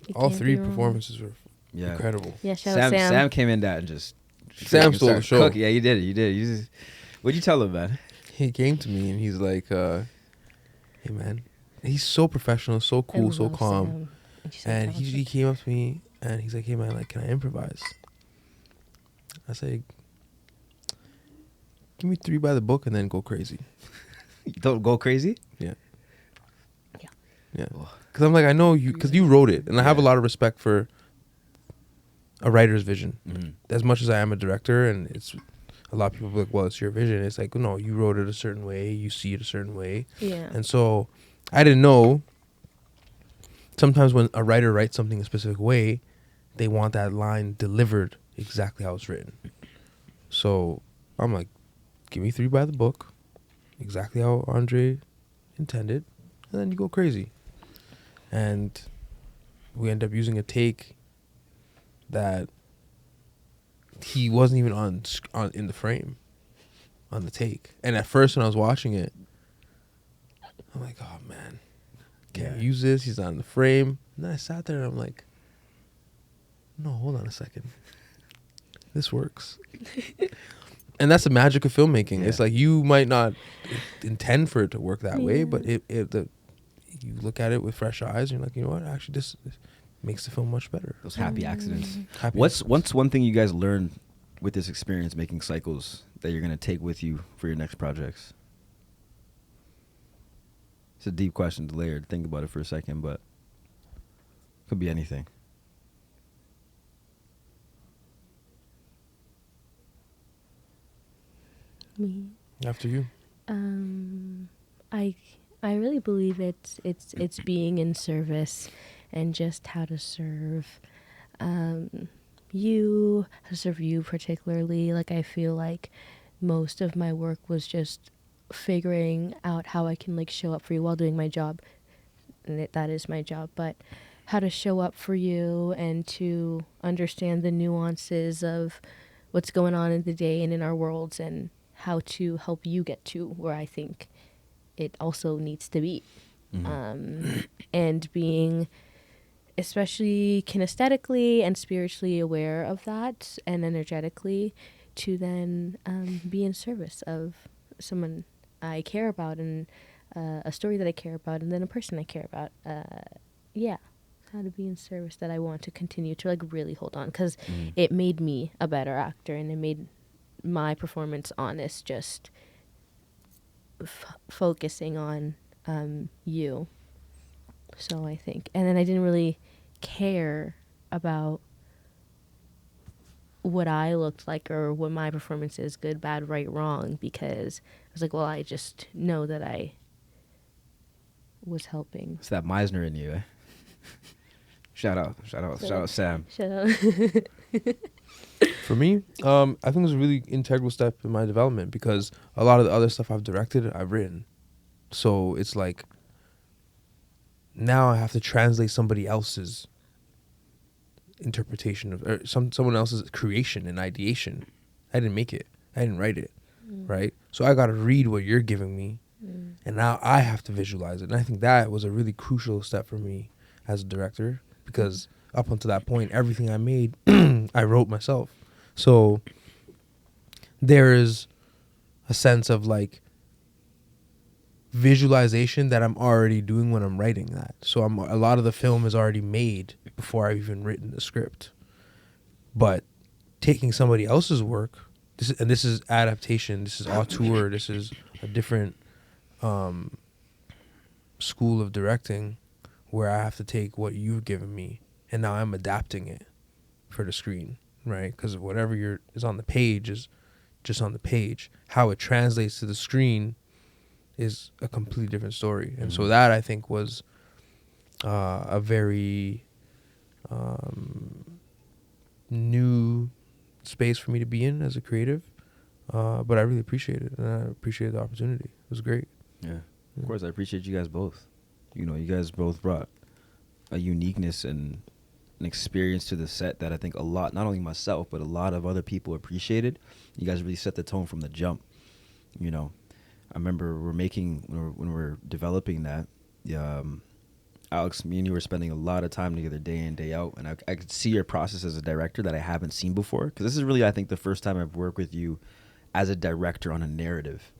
You All can't three be wrong. performances were yeah. incredible. Yeah, shout out Sam Sam. came in that and just Sam freaking stole the started show. cooking. Yeah, you did it. You did it. You just, what'd you tell him, man? He came to me and he's like, "Hey, man." He's so professional, so I cool, so love calm. Sam. She's so And he talented. came up to me and he's like, "Hey, man, like, can I improvise?" I said, "Give me 3 by the book and then go crazy." You don't go crazy? Yeah. Yeah. Yeah. Because I'm like, I know you, because you wrote it, and I have a lot of respect for a writer's vision. As much as I am a director, and it's a lot of people be like, well, it's your vision. It's like, no, you wrote it a certain way, you see it a certain way. Yeah. And so I didn't know. Sometimes when a writer writes something a specific way, they want that line delivered exactly how it's written. So I'm like, give me 3 by the book, exactly how Andre intended, and then you go crazy. And we end up using a take that he wasn't even on in the frame on the take. And at first when I was watching it, I'm like, oh man, can't use this. He's not in the frame. And then I sat there and I'm like, no, hold on a second. This works. And that's the magic of filmmaking. Yeah. It's like you might not intend for it to work that way, but you look at it with fresh eyes and you're like, you know what? Actually, this makes the film much better. Those happy accidents. Happy What's accidents. one thing you guys learned with this experience making cycles that you're going to take with you for your next projects? It's a deep question to layer. Think about it for a second, but could be anything. Me. After you. I really believe it's being in service and just how to serve you, how to serve you particularly. Like, I feel like most of my work was just figuring out how I can like show up for you while doing my job, and that is my job, but how to show up for you and to understand the nuances of what's going on in the day and in our worlds, and how to help you get to where I think it also needs to be. and being especially kinesthetically and spiritually aware of that and energetically to then be in service of someone I care about and a story that I care about and then a person I care about. Yeah, how to be in service that I want to continue to like really hold on because it made me a better actor and it made my performance honest, just focusing on you. So I think, and then I didn't really care about what I looked like or what my performance is, good, bad, right, wrong, because I was like, well, I just know that I was helping. It's that Meisner in you, eh? Shout out, Sam. Shut up. For me, I think it was a really integral step in my development because a lot of the other stuff I've directed, I've written. So it's like now I have to translate somebody else's interpretation of or someone else's creation and ideation. I didn't make it. I didn't write it, right? So I got to read what you're giving me, and now I have to visualize it. And I think that was a really crucial step for me as a director because up until that point, everything I made, I wrote myself. So there is a sense of like visualization that I'm already doing when I'm writing that. So a lot of the film is already made before I've even written the script. But taking somebody else's work, this is adaptation, this is auteur, this is a different school of directing where I have to take what you've given me and now I'm adapting it for the screen, right? Because whatever is on the page is just on the page. How it translates to the screen is a completely different story. And so that I think was a very new space for me to be in as a creative. But I really appreciate it and I appreciate the opportunity. It was great. Yeah. Of course, I appreciate you guys both. You know, you guys both brought a uniqueness and an experience to the set that I think a lot, not only myself, but a lot of other people appreciated. You guys really set the tone from the jump. You know, I remember when we're developing that, Alex, me and you were spending a lot of time together day in, day out. And I could see your process as a director that I haven't seen before. Because this is really, I think, the first time I've worked with you as a director on a narrative.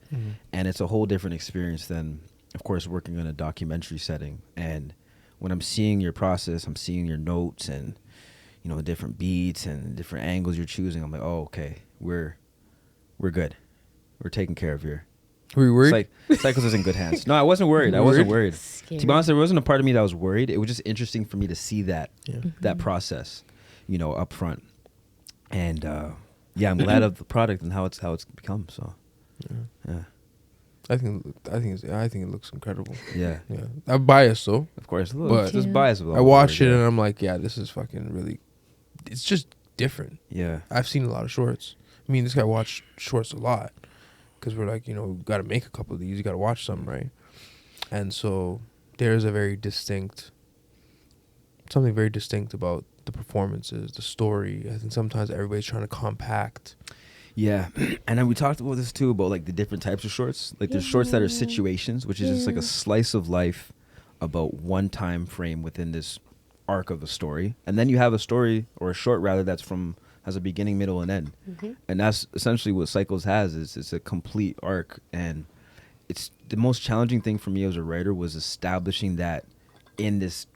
And it's a whole different experience than, of course, working in a documentary setting. And when I'm seeing your process, I'm seeing your notes and, you know, the different beats and different angles you're choosing. I'm like, oh, okay, we're good. We're taken care of here. Were you worried? Cycles is in good hands. No, I wasn't worried. I wasn't worried. Scary. To be honest, there wasn't a part of me that was worried. It was just interesting for me to see that that process, you know, up front. And I'm glad of the product and how it's become. So, yeah. I think it looks incredible. Yeah. I'm biased though. Of course, but just bias. I watched it and I'm like, yeah, this is fucking really. It's just different. Yeah. I've seen a lot of shorts. I mean, this guy watched shorts a lot because we're like, you know, got to make a couple of these. You got to watch some, right? And so there's something very distinct about the performances, the story. I think sometimes everybody's trying to compact. Yeah, and then we talked about this too, about like the different types of shorts. Like there's shorts that are situations, which is just like a slice of life about one time frame within this arc of a story. And then you have a story, or a short rather, has a beginning, middle, and end. And that's essentially what Cycles has, is it's a complete arc. And it's the most challenging thing for me as a writer was establishing that in this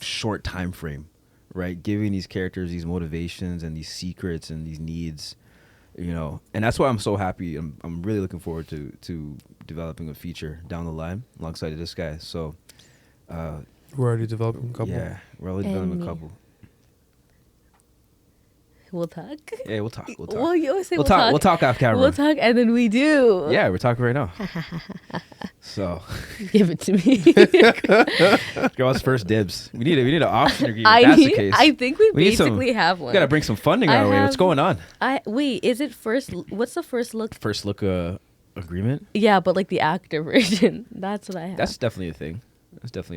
short time frame, right? Giving these characters these motivations and these secrets and these needs. You know, and that's why I'm so happy. I'm really looking forward to developing a feature down the line alongside of this guy. So, we're already developing a couple. Yeah, we're already developing a couple. We'll talk. Yeah, we'll talk. Well, you always say we'll talk. We'll talk off camera. We'll talk, and then we do. Yeah, we're talking right now. So, give it to me. girl's first dibs. We need an option agreement. That's the case. I think we basically have one. We gotta bring some funding our way. What's going on? Wait, is it first? What's the first look? First look agreement? Yeah, but like the actor version. That's what I have. That's definitely a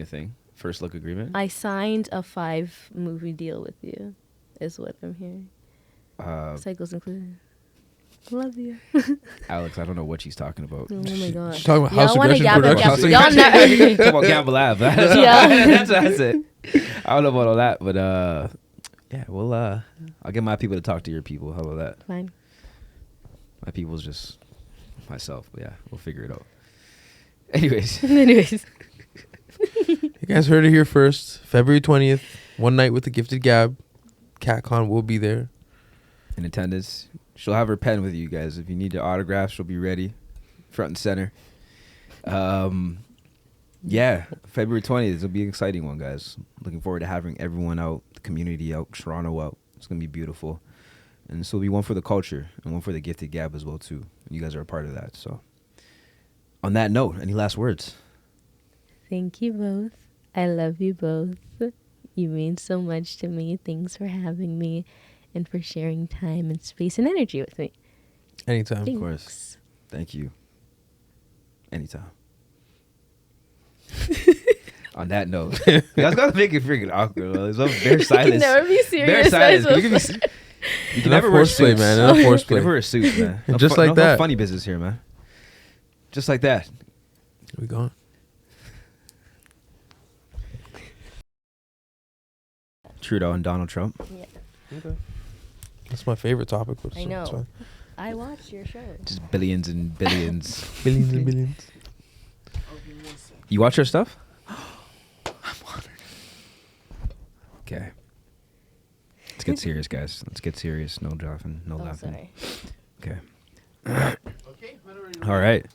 thing. First look agreement. I signed a 5-movie deal with you, is what I'm hearing. Cycles included. Love you. Alex, I don't know what she's talking about. Oh my god. She's talking about Y'all house wanna aggression gab- production. gab- y'all know- Talk about Gamble Lab. That's, Yeah. that's it. I don't know about all that, but yeah, well, I'll get my people to talk to your people. How about that? Fine. My people's just myself. But yeah, we'll figure it out. Anyways, Anyways. You guys heard it here first. February 20th, one night with the Gifted Gab. CatCon will be there. in attendance. She'll have her pen with you guys. If you need the autograph, she'll be ready, front and center. Yeah, February 20th. It'll be an exciting one, guys. Looking forward to having everyone out, the community out, Toronto out. It's gonna be beautiful, and this will be one for the culture and one for the Gifted Gab as well too. And you guys are a part of that. So, on that note, any last words? Thank you both. I love you both. You mean so much to me. Thanks for having me and for sharing time and space and energy with me. Anytime. Thanks. Of course. Thank you. Anytime. On that note, you guys gotta make it freaking awkward. There's no bare silence. You can never be serious. Bare silence. I You can, was- you can never wear horseplay, suits, man. Enough You can horseplay. never wear suits, man. Just like no that. funny business here, man. Just like that. We gone. Trudeau and Donald Trump. Yeah. Okay. That's my favorite topic. But I so know. it's fine. I watched your show. Just billions and billions. Billions and billions. You watch our stuff? I'm honored. Okay. Let's get serious, guys. Let's get serious. No laughing. No Oh, laughing. sorry. Okay. All right.